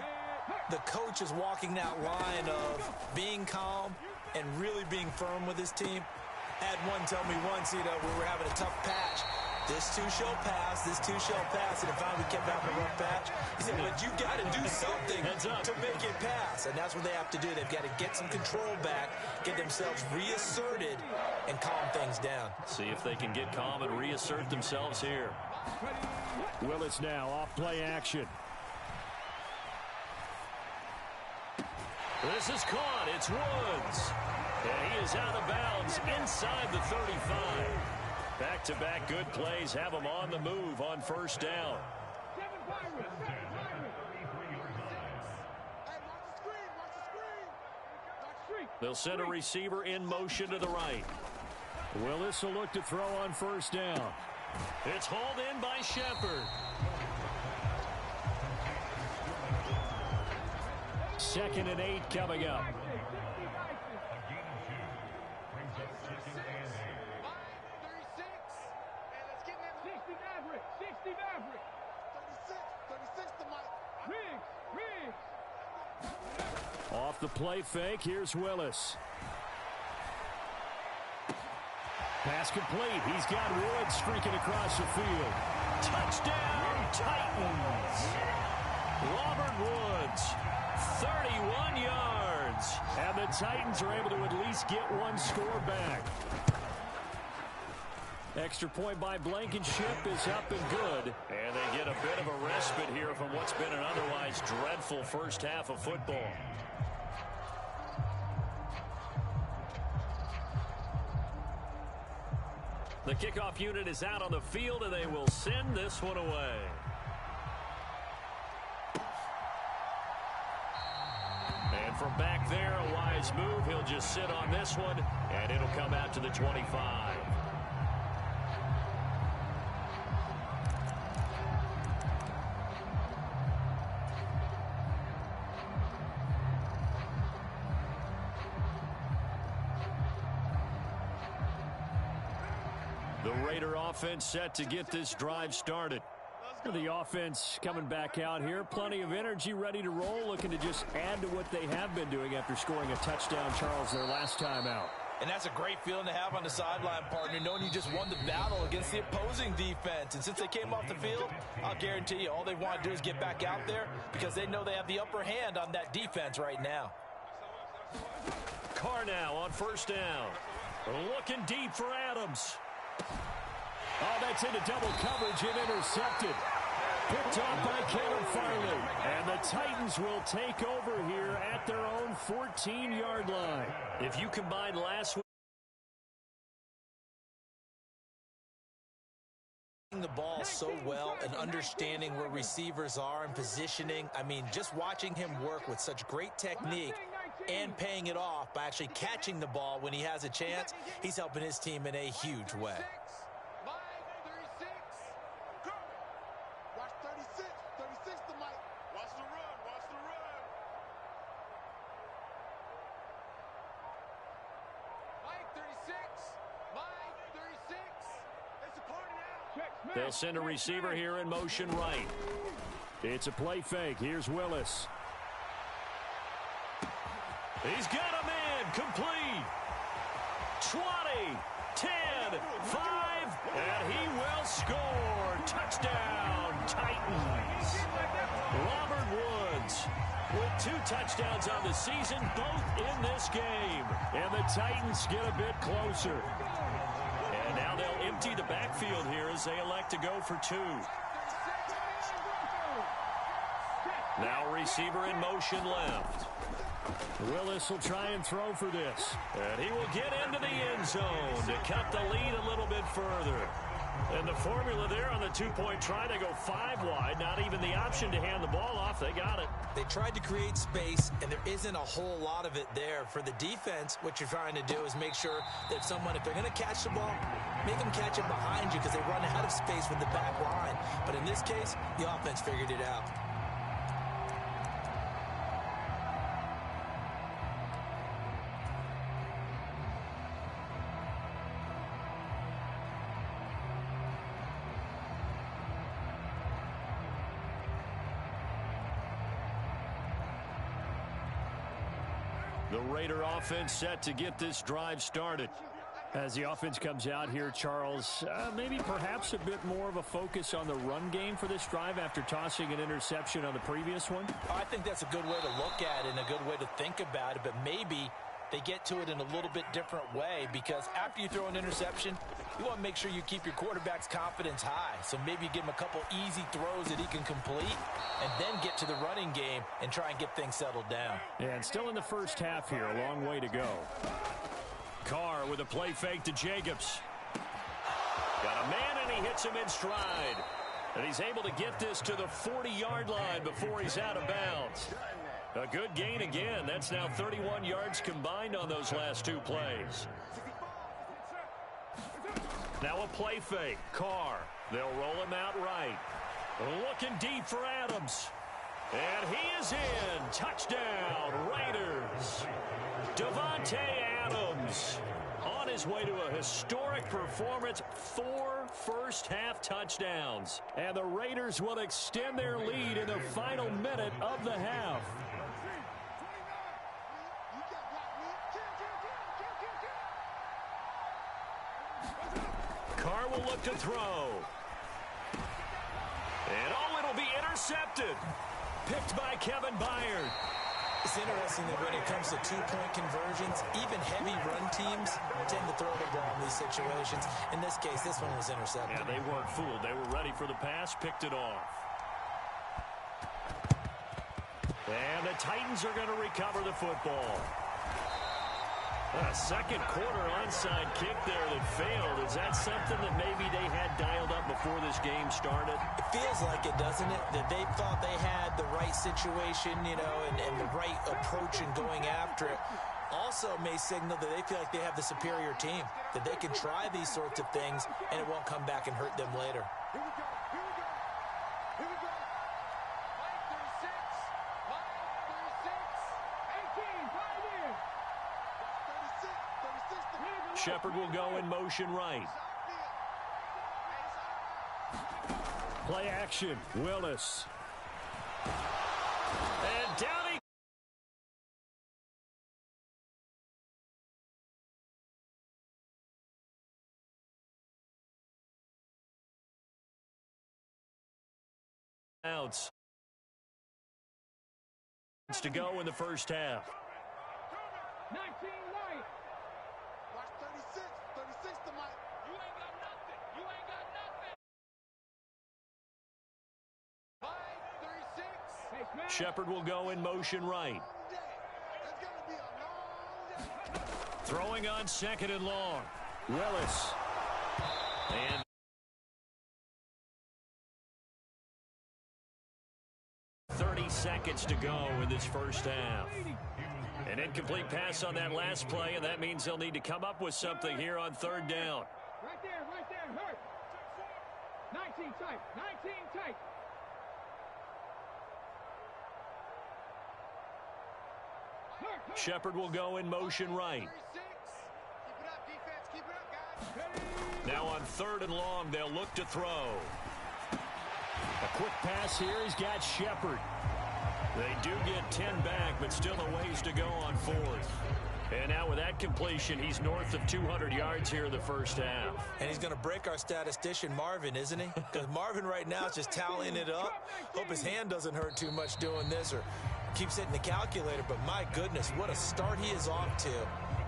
the coach is walking that line of being calm and really being firm with his team. I had one tell me once, we were having a tough patch. This too shall pass, this too shall pass. And finally we kept having a rough patch. He said, but you got to do something to make it pass. And that's what they have to do. They've got to get some control back, get themselves reasserted, and calm things down. See if they can get calm and reassert themselves here. Willis now off play action. This is caught. It's Woods. And he is out of bounds inside the 35. Back-to-back good plays have him on the move on first down. They'll send a receiver in motion to the right. Willis will look to throw on first down. It's hauled in by Shepard. 2nd and 8 coming up. Off the play fake, here's Willis. Pass complete. He's got Woods streaking across the field. Touchdown, Titans. Robert Woods, 31 yards. And the Titans are able to at least get one score back. Extra point by Blankenship is up and good. And they get a bit of a respite here from what's been an otherwise dreadful first half of football. The kickoff unit is out on the field, and they will send this one away. And from back there, a wise move. He'll just sit on this one, and it'll come out to the 25. The Raider offense set to get this drive started. The offense coming back out here. Plenty of energy, ready to roll, looking to just add to what they have been doing after scoring a touchdown, Charles, their last time out. And that's a great feeling to have on the sideline, partner, knowing you just won the battle against the opposing defense. And since they came off the field, I'll guarantee you all they want to do is get back out there because they know they have the upper hand on that defense right now. Carr now on first down. Looking deep for Adams. Oh, that's into double coverage and intercepted. Picked off by Caleb Farley. And the Titans will take over here at their own 14-yard line. If you combine last week, the ball so well and understanding where receivers are and positioning. I mean, just watching him work with such great technique and paying it off by actually catching the ball when he has a chance, he's helping his team in a huge way. They'll send a receiver here in motion right. It's a play fake. Here's Willis. He's got a man complete. 20, 10, 5, and he will score. Touchdown, Titans. Robert Woods with 2 touchdowns on the season, both in this game. And the Titans get a bit closer. And now they'll empty the backfield here as they elect to go for 2. Now receiver in motion left. Willis will try and throw for this. And he will get into the end zone to cut the lead a little bit further. And the formula there on the 2-point try, they go 5 wide. Not even the option to hand the ball off. They got it. They tried to create space, and there isn't a whole lot of it there. For the defense, what you're trying to do is make sure that someone, if they're going to catch the ball, make them catch it behind you because they run out of space with the back line. But in this case, the offense figured it out. The Raider offense set to get this drive started. As the offense comes out here, Charles, maybe perhaps a bit more of a focus on the run game for this drive after tossing an interception on the previous one? I think that's a good way to look at it and a good way to think about it, but maybe they get to it in a little bit different way because after you throw an interception, you want to make sure you keep your quarterback's confidence high. So maybe you give him a couple easy throws that he can complete and then get to the running game and try and get things settled down. And still in the first half here, a long way to go. Carr with a play fake to Jacobs. Got a man and he hits him in stride. And he's able to get this to the 40-yard line before he's out of bounds. A good gain again. That's now 31 yards combined on those last two plays. Now a play fake. Carr. They'll roll him out right. Looking deep for Adams. And he is in. Touchdown, Raiders. Davante Adams on his way to a historic performance. 4 first-half touchdowns. And the Raiders will extend their lead in the final minute of the half. Carr will look to throw. And it'll be intercepted. Picked by Kevin Byard. It's interesting that when it comes to two-point conversions, even heavy run teams tend to throw the ball in these situations. In this case, this one was intercepted. Yeah, they weren't fooled. They were ready for the pass, picked it off. And the Titans are going to recover the football. A second quarter onside kick there that failed. Is that something that maybe they had dialed up before this game started? It feels like it, doesn't it? That they thought they had the right situation, you know, and the right approach in going after it. Also may signal that they feel like they have the superior team, that they can try these sorts of things and it won't come back and hurt them later. Here we go. Here we go. 536. 18. 5 in. 36. Shepard will go in motion right. Play action. Willis. And down he outs. To go in the first half. 19 right. Watch 36. 36 to Mike. You ain't got nothing. You ain't got nothing. 536. Shepard will go in motion right. It's going to be a long day. Throwing on second and long. Willis. And 30 seconds to go in this first half. An incomplete pass on that last play, and that means they'll need to come up with something here on third down. Right there, hurt. 19 tight, 19 tight. Shepard will go in motion right. Keep it up, defense. Keep it up, guys. Now on third and long, they'll look to throw. A quick pass here. He's got Shepard. They do get 10 back, but still a ways to go on fourth. And now with that completion, he's north of 200 yards here in the first half. And he's going to break our statistician, Marvin, isn't he? Because Marvin right now is just tallying it up. Hope his hand doesn't hurt too much doing this or keeps hitting the calculator. But my goodness, what a start he is off to.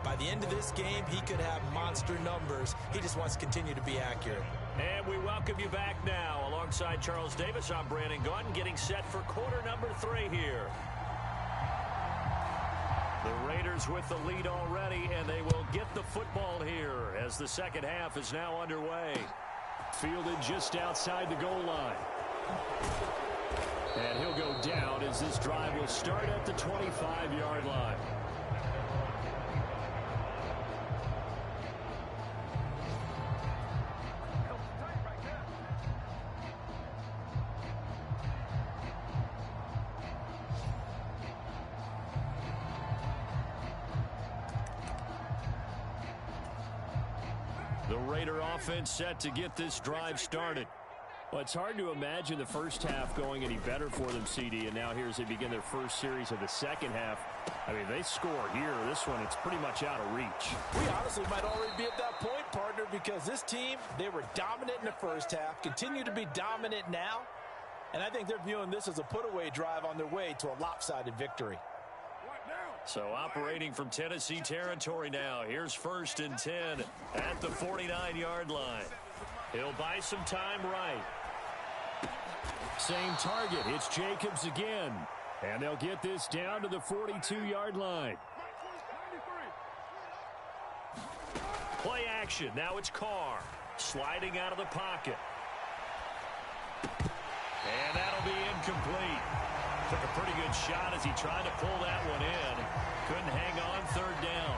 By the end of this game, he could have monster numbers. He just wants to continue to be accurate. And we welcome you back now. Alongside Charles Davis, I'm Brandon Gaudin, getting set for quarter number 3 here. The Raiders with the lead already, and they will get the football here as the second half is now underway. Fielded just outside the goal line. And he'll go down as this drive will start at the 25-yard line. The Raider offense set to get this drive started. Well, it's hard to imagine the first half going any better for them, CD, and now here as they begin their first series of the second half. I mean, they score here. This one, it's pretty much out of reach. We honestly might already be at that point, partner, because this team, they were dominant in the first half, continue to be dominant now, and I think they're viewing this as a put-away drive on their way to a lopsided victory. So operating from Tennessee territory now. Here's first and 10 at the 49-yard line. He'll buy some time right. Same target. It's Jacobs again. And they'll get this down to the 42-yard line. Play action. Now it's Carr. Sliding out of the pocket. And that'll be incomplete. Took a pretty good shot as he tried to pull that one in. Couldn't hang on third down.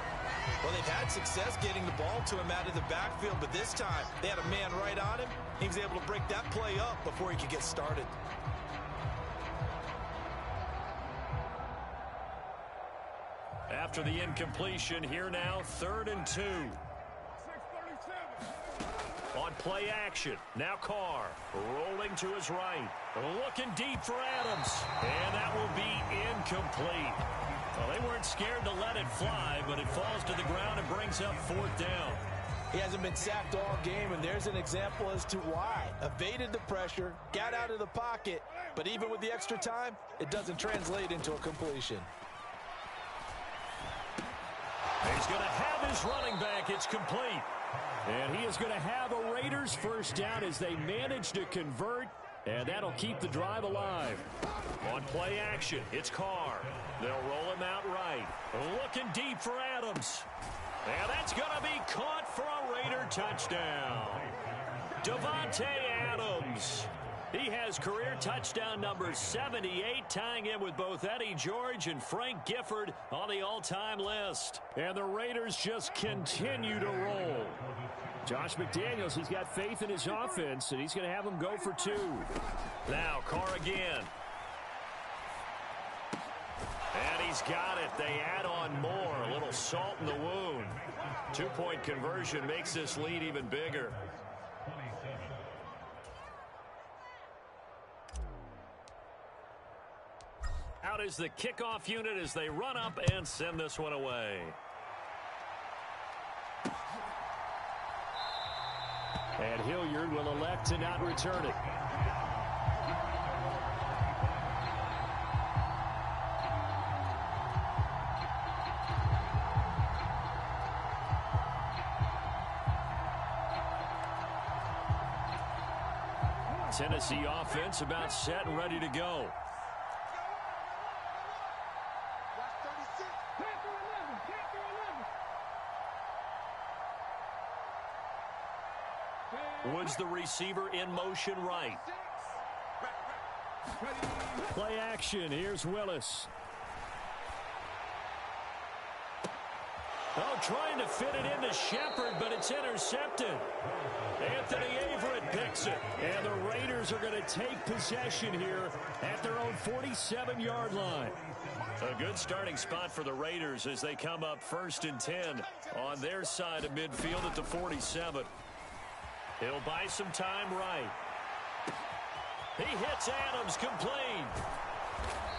Well, they've had success getting the ball to him out of the backfield, but this time they had a man right on him. He was able to break that play up before he could get started. After the incompletion, here now, 3rd and 2. On play action, now Carr rolling to his right. Looking deep for Adams. And that will be incomplete. Well, they weren't scared to let it fly, but it falls to the ground and brings up 4th down. He hasn't been sacked all game, and there's an example as to why. Evaded the pressure, got out of the pocket, but even with the extra time, it doesn't translate into a completion. He's going to have his running back. It's complete. And he is going to have a Raiders first down as they manage to convert, and that'll keep the drive alive. On play action, it's Carr. They'll roll him out right. Looking deep for Adams. And that's going to be caught for a Raider touchdown. Davante Adams. He has career touchdown number 78, tying him with both Eddie George and Frank Gifford on the all-time list. And the Raiders just continue to roll. Josh McDaniels, he's got faith in his offense, and he's going to have them go for 2. Now, Carr again. And he's got it. They add on more. A little salt in the wound. 2-point conversion makes this lead even bigger. Out is the kickoff unit as they run up and send this one away. And Hilliard will elect to not return it. Tennessee offense about set and ready to go. Woods the receiver in motion right. Play action. Here's Willis. Oh, trying to fit it into Shepard, but it's intercepted. Anthony Averett picks it. And the Raiders are going to take possession here at their own 47-yard line. A good starting spot for the Raiders as they come up 1st and 10 on their side of midfield at the 47. He'll buy some time right. He hits Adams complete.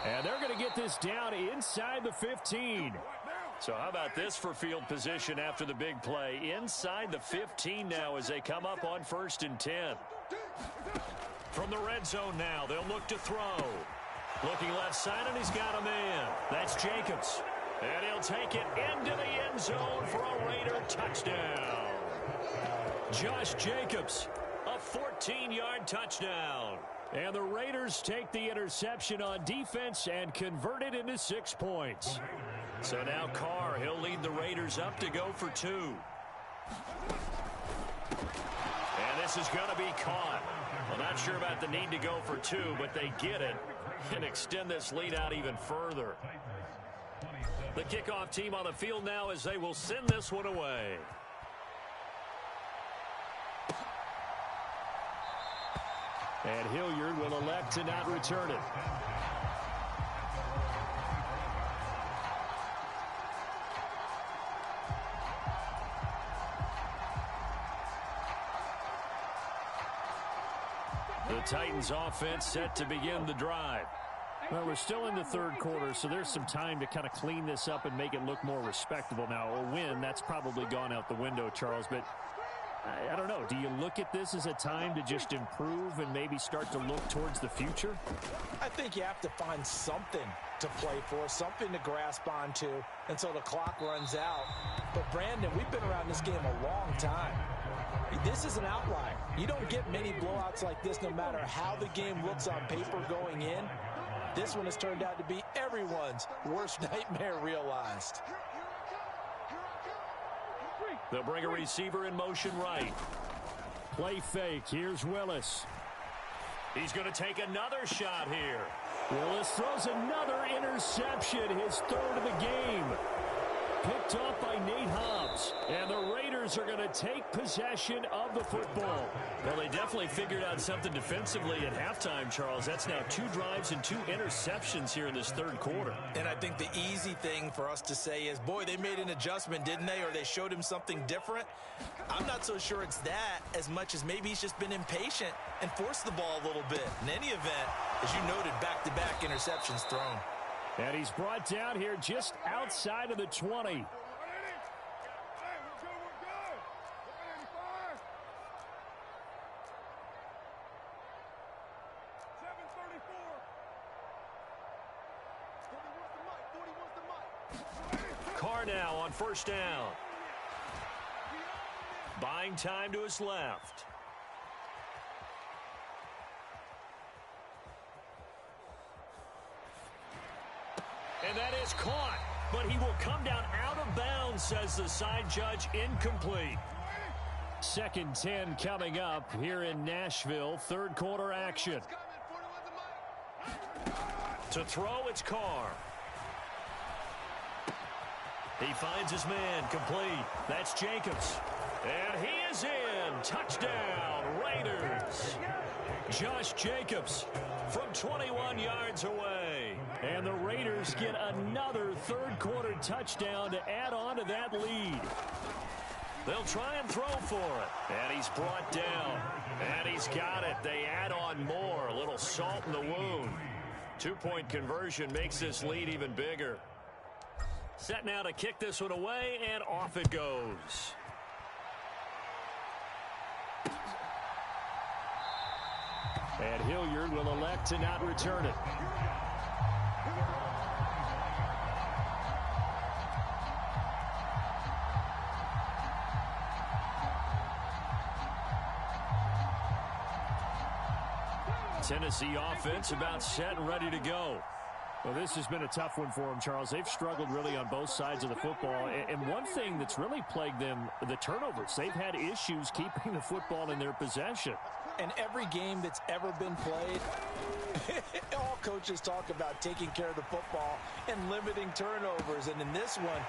And they're going to get this down inside the 15. So how about this for field position after the big play? Inside the 15 now as they come up on 1st and 10. From the red zone now, they'll look to throw. Looking left side, and he's got a man. That's Jacobs. And he'll take it into the end zone for a Raider touchdown. Josh Jacobs, a 14-yard touchdown. And the Raiders take the interception on defense and convert it into 6 points. So now Carr, he'll lead the Raiders up to go for 2. And this is going to be caught. Well, not sure about the need to go for 2, but they get it and extend this lead out even further. The kickoff team on the field now as they will send this one away. And Hilliard will elect to not return it. The Titans offense set to begin the drive. Well, we're still in the 3rd quarter, so there's some time to kind of clean this up and make it look more respectable. Now, a win, that's probably gone out the window, Charles, but I don't know. Do you look at this as a time to just improve and maybe start to look towards the future? I think you have to find something to play for, something to grasp onto until the clock runs out. But, Brandon, we've been around this game a long time. This is an outlier. You don't get many blowouts like this no matter how the game looks on paper going in. This one has turned out to be everyone's worst nightmare realized. They'll bring a receiver in motion right. Play fake. Here's Willis. He's going to take another shot here. Willis throws another interception, his third of the game. Picked off by Nate Hobbs. And the Raiders are going to take possession of the football. Well, they definitely figured out something defensively at halftime, Charles. That's now 2 drives and 2 interceptions here in this third quarter. And I think the easy thing for us to say is, boy, they made an adjustment, didn't they? Or they showed him something different. I'm not so sure it's that as much as maybe he's just been impatient and forced the ball a little bit. In any event, as you noted, back-to-back interceptions thrown. And he's brought down here just outside of the 20. Carr now on first down. Buying time to his left. And that is caught, but he will come down out of bounds, says the side judge. Incomplete. 2nd and 10 coming up here in Nashville. Third quarter action. To throw, it's Carr. He finds his man, complete. That's Jacobs. And he is in. Touchdown, Raiders. Josh Jacobs from 21 yards away. And the Raiders get another third quarter touchdown to add on to that lead. They'll try and throw for it. And he's brought down. And he's got it. They add on more. A little salt in the wound. 2-point conversion makes this lead even bigger. Set now to kick this one away, and off it goes. And Hilliard will elect to not return it. Tennessee offense about set and ready to go. Well, this has been a tough one for them, Charles. They've struggled really on both sides of the football. And one thing that's really plagued them, the turnovers. They've had issues keeping the football in their possession. And every game that's ever been played, all coaches talk about taking care of the football and limiting turnovers. And in this one,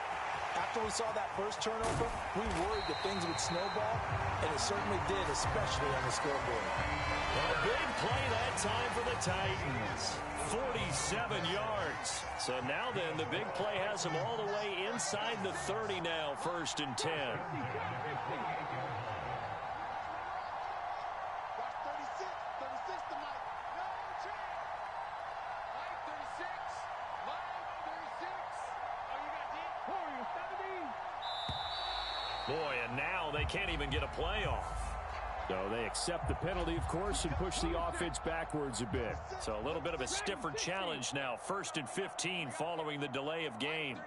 after we saw that first turnover, we worried that things would snowball, and it certainly did, especially on the scoreboard. A big play that time for the Titans. 47 yards. So now then, the big play has them all the way inside the 30 now, 1st and 10. Boy, and now they can't even get a play off. So they accept the penalty, of course, and push the offense backwards a bit. So a little bit of a stiffer challenge now. 1st and 15 following the delay of game.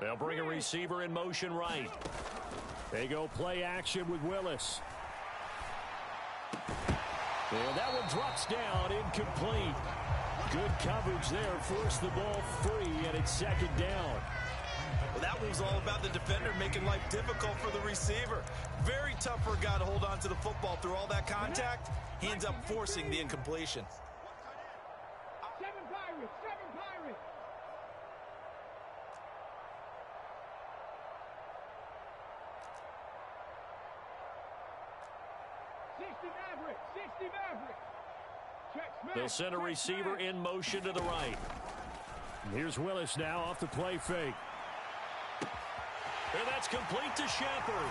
They'll bring a receiver in motion right. They go play action with Willis. And that one drops down, incomplete. Good coverage there, forced the ball free, and it's 2nd down. Well, that one was all about the defender making life difficult for the receiver. Very tough for a guy to hold on to the football through all that contact. He ends up forcing the incompletion. Seven Pirates. 60 Maverick. They'll send a receiver in motion to the right. And here's Willis now off the play fake. And that's complete to Shepard.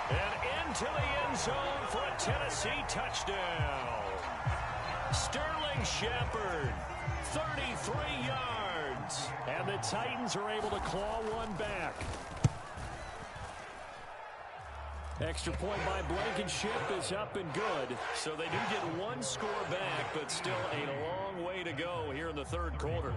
And into the end zone for a Tennessee touchdown. Sterling Shepard, 33 yards. And the Titans are able to claw one back. Extra point by Blankenship is up and good. So they do get one score back, but still a long way to go here in the third quarter.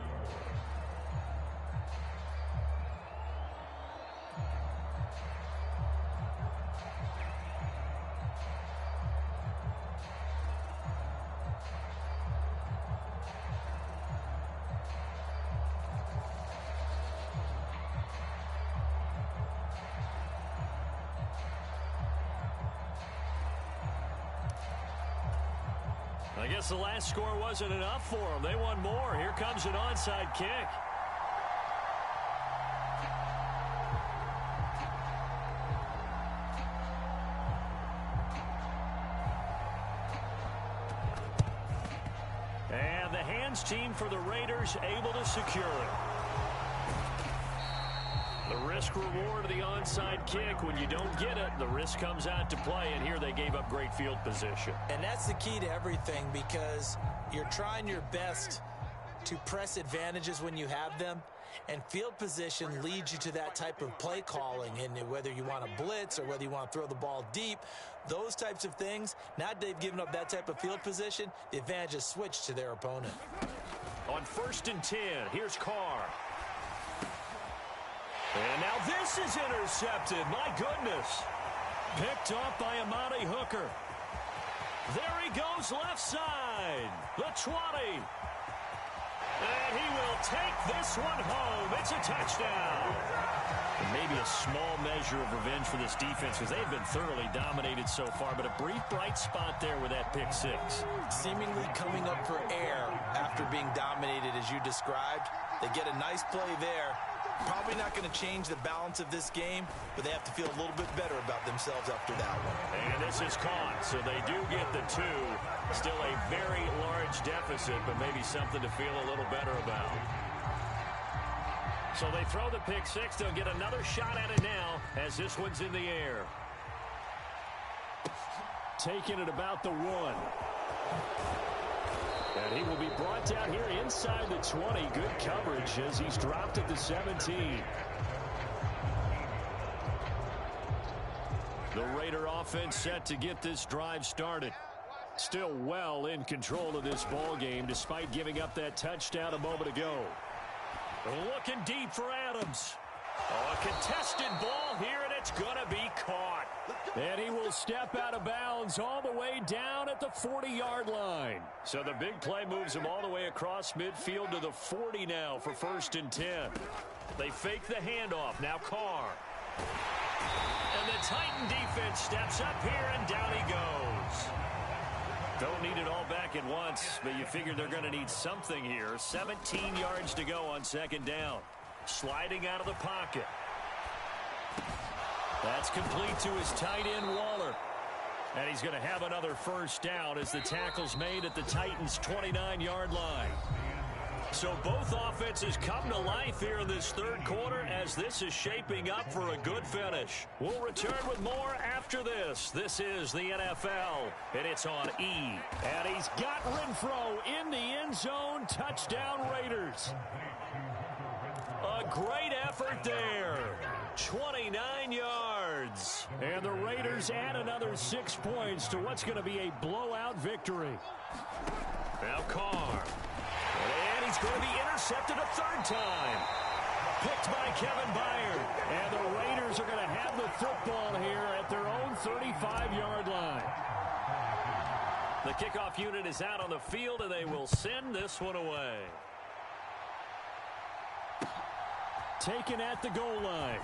I guess the last score wasn't enough for them. They won more. Here comes an onside kick. And the hands team for the Raiders able to secure it. The risk reward of the onside kick. When you don't get it, the risk comes out to play, and here they gave up great field position. And that's the key to everything, because you're trying your best to press advantages when you have them, and field position leads you to that type of play calling. And whether you want to blitz or whether you want to throw the ball deep, those types of things, now that they've given up that type of field position, the advantage is switched to their opponent. On 1st and 10, here's Carr. And now this is intercepted. My goodness. Picked off by Amani Hooker. There he goes left side. The 20. And he will take this one home. It's a touchdown. And maybe a small measure of revenge for this defense, because they've been thoroughly dominated so far, but a brief bright spot there with that pick six. Seemingly coming up for air after being dominated as you described. They get a nice play there. Probably not going to change the balance of this game, but they have to feel a little bit better about themselves after that one. And this is caught, so they do get the 2. Still a very large deficit, but maybe something to feel a little better about. So they throw the pick six. They'll get another shot at it now as this one's in the air. Taking it about the 1. And he will be brought down here inside the 20. Good coverage as he's dropped at the 17. The Raider offense set to get this drive started. Still well in control of this ball game despite giving up that touchdown a moment ago. Looking deep for Adams. Oh, a contested ball here, and it's going to be caught. And he will step out of bounds all the way down at the 40-yard line. So the big play moves him all the way across midfield to the 40 now for 1st and 10. They fake the handoff. Now Carr. And the Titan defense steps up here, and down he goes. Don't need it all back at once, but you figure they're going to need something here. 17 yards to go on 2nd down. Sliding out of the pocket. That's complete to his tight end, Waller. And he's going to have another 1st down as the tackle's made at the Titans' 29-yard line. So both offenses come to life here in this 3rd quarter as this is shaping up for a good finish. We'll return with more after this. This is the NFL, and it's on E. And he's got Renfro in the end zone. Touchdown, Raiders. A great effort there. 29 yards. And the Raiders add another 6 points to what's going to be a blowout victory. Now Carr. And he's going to be intercepted a 3rd time. Picked by Kevin Byard. And the Raiders are going to have the football here at their own 35-yard line. The kickoff unit is out on the field, and they will send this one away. Taken at the goal line.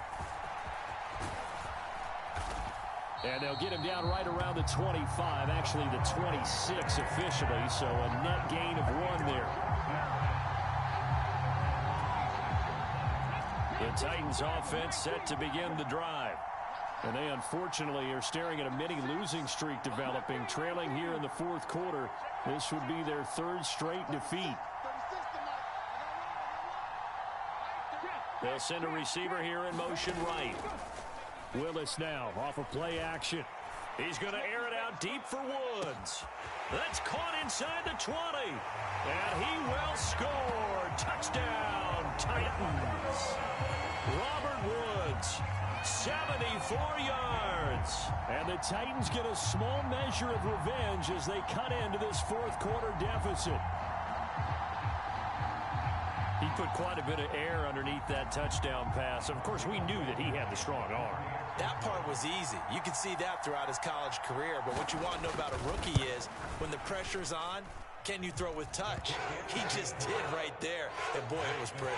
And they'll get him down right around the 25, actually the 26 officially, so a net gain of 1 there. The Titans offense set to begin the drive. And they unfortunately are staring at a mini losing streak developing, trailing here in the 4th quarter. This would be their 3rd straight defeat. They'll send a receiver here in motion right. Willis now off of play action. He's going to air it out deep for Woods. That's caught inside the 20. And he will score. Touchdown, Titans. Robert Woods, 74 yards. And the Titans get a small measure of revenge as they cut into this 4th quarter deficit. He put quite a bit of air underneath that touchdown pass. Of course, we knew that he had the strong arm. That part was easy. You could see that throughout his college career. But what you want to know about a rookie is when the pressure's on, can you throw with touch? He just did right there. And, boy, it was pretty.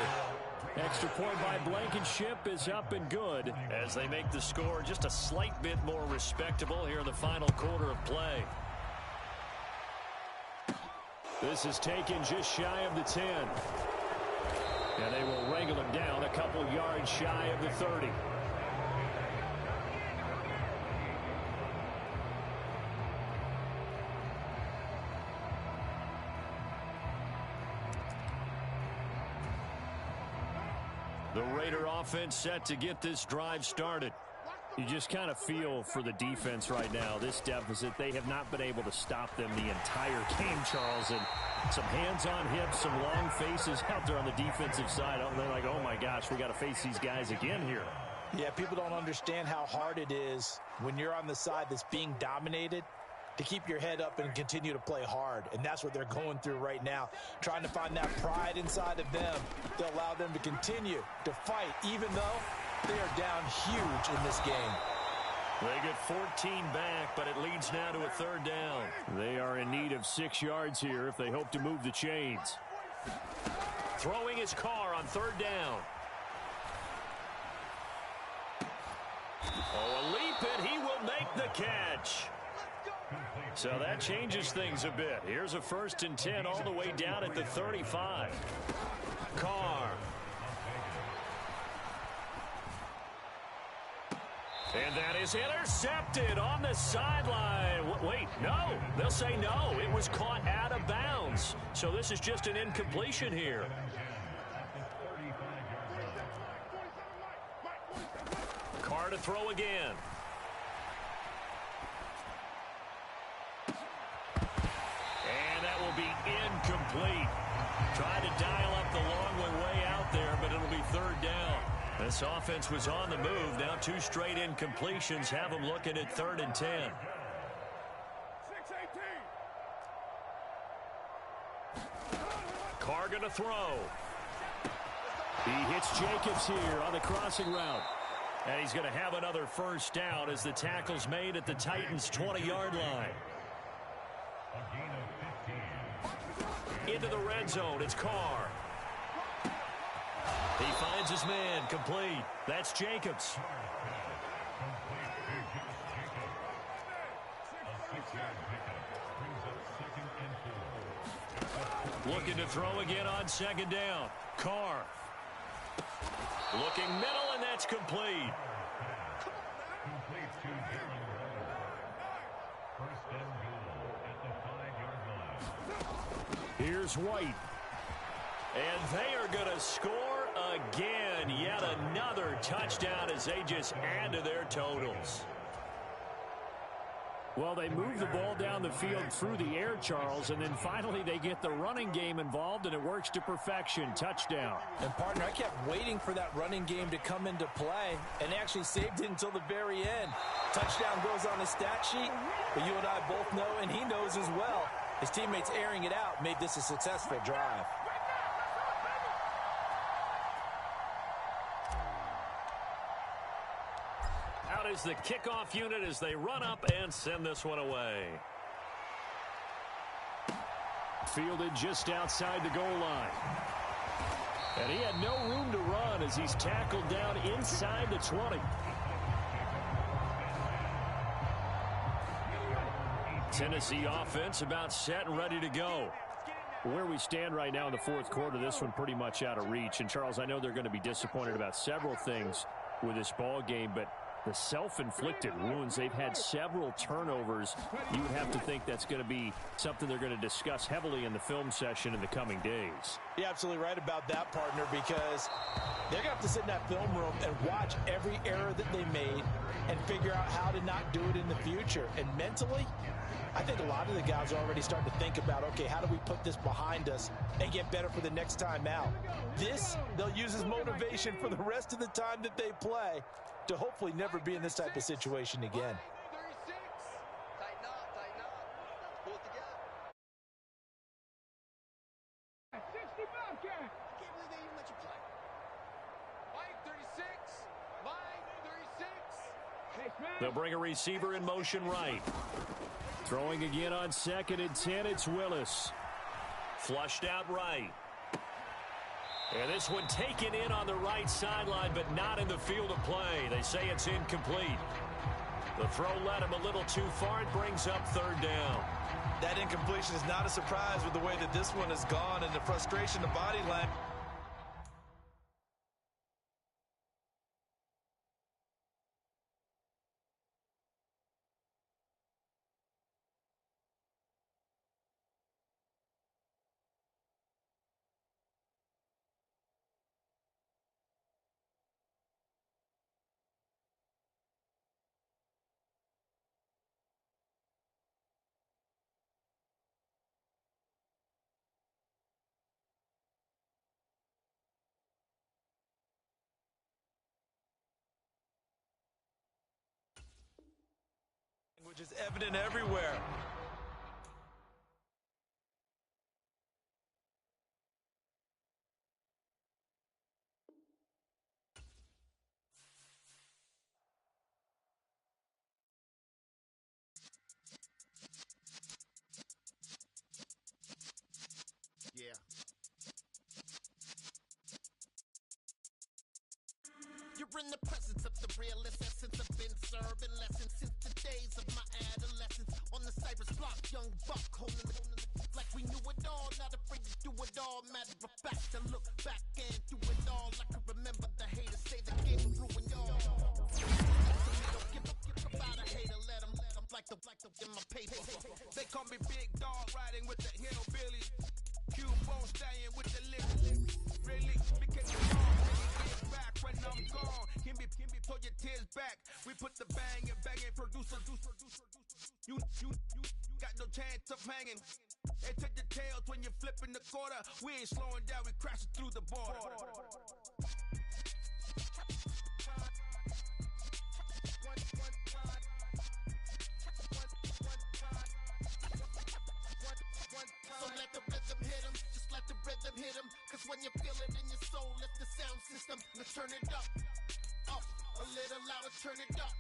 Extra point by Blankenship is up and good as they make the score just a slight bit more respectable here in the final quarter of play. This is taken just shy of the 10. And they will wrangle him down a couple yards shy of the 30. The Raider offense set to get this drive started. You just kind of feel for the defense right now, this deficit. They have not been able to stop them the entire game, Charles. And some hands on hips, some long faces out there on the defensive side. They're like, oh, my gosh, we got to face these guys again here. Yeah, people don't understand how hard it is when you're on the side that's being dominated to keep your head up and continue to play hard. And that's what they're going through right now, trying to find that pride inside of them to allow them to continue to fight, even though they are down huge in this game. They get 14 back, but it leads now to a third down. They are in need of 6 yards here if they hope to move the chains. Throwing his car on third down. Oh, a leap, and he will make the catch. So that changes things a bit. Here's a 1st and 10 all the way down at the 35. Carr. And that is intercepted on the sideline. Wait, no. They'll say no. It was caught out of bounds. So this is just an incompletion here. Carr to throw again. And that will be incomplete. Trying to dial up the long way out there, but it'll be third down. This offense was on the move. Now 2 straight incompletions have them looking at 3rd and 10. 6-18. Carr going to throw. He hits Jacobs here on the crossing route. And he's going to have another first down as the tackle's made at the Titans' 20-yard line. Into the red zone. It's Carr. He finds his man, complete. That's Jacobs. Looking to throw again on 2nd down. Carr. Looking middle, and that's complete. Here's White. And they are going to score again. Yet another touchdown as they just add to their totals. Well, they move the ball down the field through the air, Charles, and then finally they get the running game involved, and it works to perfection. Touchdown. And, partner, I kept waiting for that running game to come into play, and actually saved it until the very end. Touchdown goes on the stat sheet, but you and I both know, and he knows as well, his teammates airing it out made this a successful drive. Out is the kickoff unit as they run up and send this one away. Fielded just outside the goal line. And he had no room to run as he's tackled down inside the 20. Tennessee offense about set and ready to go. Where we stand right now in the 4th quarter, this one pretty much out of reach. And, Charles, I know they're going to be disappointed about several things with this ball game, but the self-inflicted wounds, they've had several turnovers. You would have to think that's going to be something they're going to discuss heavily in the film session in the coming days. You're absolutely right about that, partner, because they're going to have to sit in that film room and watch every error that they made and figure out how to not do it in the future. And mentally, I think a lot of the guys are already starting to think about, okay, how do we put this behind us and get better for the next time out? This, they'll use as motivation for the rest of the time that they play to hopefully never be in this type of situation again. 36. Tighten up, tighten up. Pull it together. 60 Bobcat. I can't believe they even let you play. Mike, 36. Mike, 36. They'll bring a receiver in motion right. Throwing again on 2nd and 10, it's Willis. Flushed out right. And this one taken in on the right sideline, but not in the field of play. They say it's incomplete. The throw led him a little too far. It brings up 3rd down. That incompletion is not a surprise with the way that this one has gone and the frustration, the body language. Which is evident everywhere. Yeah. You're in the presence of the realest essence. I've been serving lessons since the days of my adolescence. On the Cypress block, young buck holding the like we knew it all. Not afraid to do it all. Matter of fact, I look back and do it all. I can remember the haters say the game ruined all. Don't give about a hater, let them like the in my paper. They call me Big Dog, riding with the hillbilly. Q-Bone staying with the lyrics. Really, because I'm gone, get back when I'm gone. Can be, pull your tears back. We put the bang and producer. You got no chance of hanging. And take the tails when you're flipping the quarter. We ain't slowing down, we crashing through the border. So let the rhythm hit him, just let the rhythm hit him. Cause when you feel it in your soul, let the sound system, let's turn it up, a little louder, turn it up,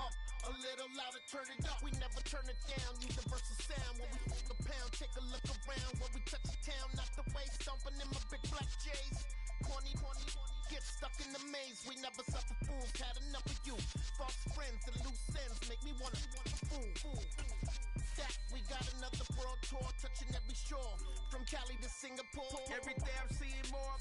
a little louder, turn it up. We never turn it down, universal sound. When we fuck a pound, take a look around. When we touch the town, not the way, stomping in my big black J's. Corny, get stuck in the maze. We never suffer fools, had enough of you. False friends and loose ends make me wanna fool. That we got another world tour, touching every shore, from Cali to Singapore. Every day I'm seeing more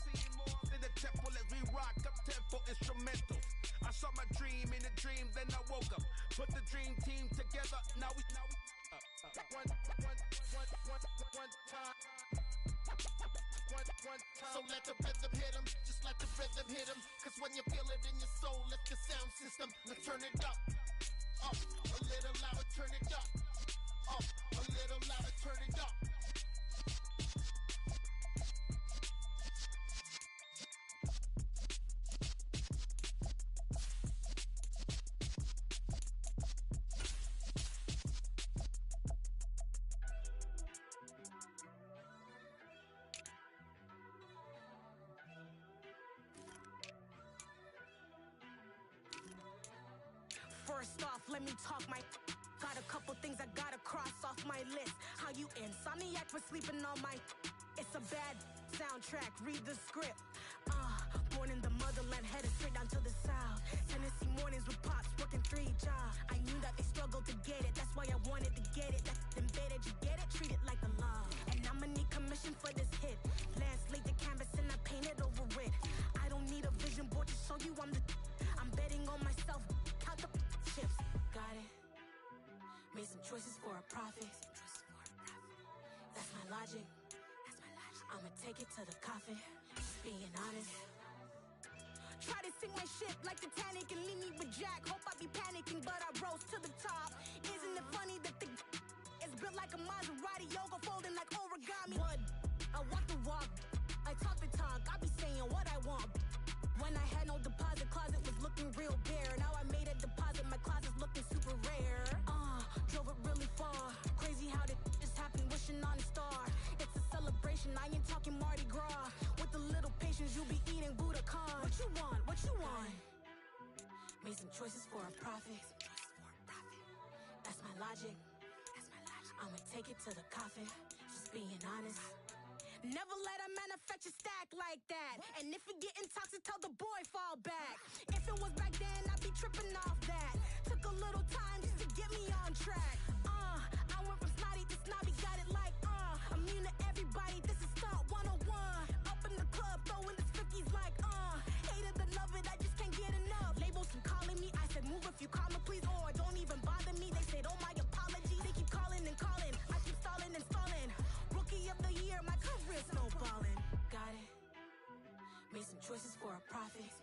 in the temple as we rock up tempo instrumentals. I saw my dream in a dream, then I woke up, put the dream team together. Now we one time. So let the rhythm hit him, just let the rhythm hit him. Cause when you feel it in your soul, let the sound system, let's turn it up, a little louder, turn it up, a little louder, turn it up. First off, let me talk my. Got a couple things I gotta cross off my list. How you insomniac for sleeping on my. It's a bad soundtrack, read the script. Born in the motherland, headed straight down to the south. Tennessee mornings with pops, working 3 jobs. I knew that they struggled to get it, that's why I wanted to get it. That's embedded, you get it, treat it like a love. And I'ma need commission for this hit. Last laid the canvas and I painted over it. I don't need a vision board to show you I'm the. I'm betting on myself, count the chips. Got it. Made some choices for a profit. That's my logic. I'ma take it to the coffin. Just being honest. Try to sink my ship like Titanic and leave me with Jack. Hope I be panicking, but I rose to the top. Isn't it funny that the is built like a Maserati, yoga folding like origami? What? I walk the walk. I talk the talk. I be saying what I want. When I had no deposit, closet was looking real bare. Now I made a deposit, my closet's looking super rare. Drove it really far. Crazy how did this happen, wishing on a star. It's a celebration, I ain't talking Mardi Gras. With a little patience, you'll be eating Budokan. What you want? What you want? Made some choices for a profit. That's my logic. I'ma take it to the coffin. Just being honest. Never let a manufacture stack like that. And if you getting toxic, tell the boy fall back. If it was back then, I'd be tripping off that. Took a little time just to get me on track. I went from snotty to snobby. move if you call me, please, or don't even bother me. They said, oh, my apologies. They keep calling and calling. I keep stalling and stalling. Rookie of the year, my career snowballing. Got it. Made some choices for a profit.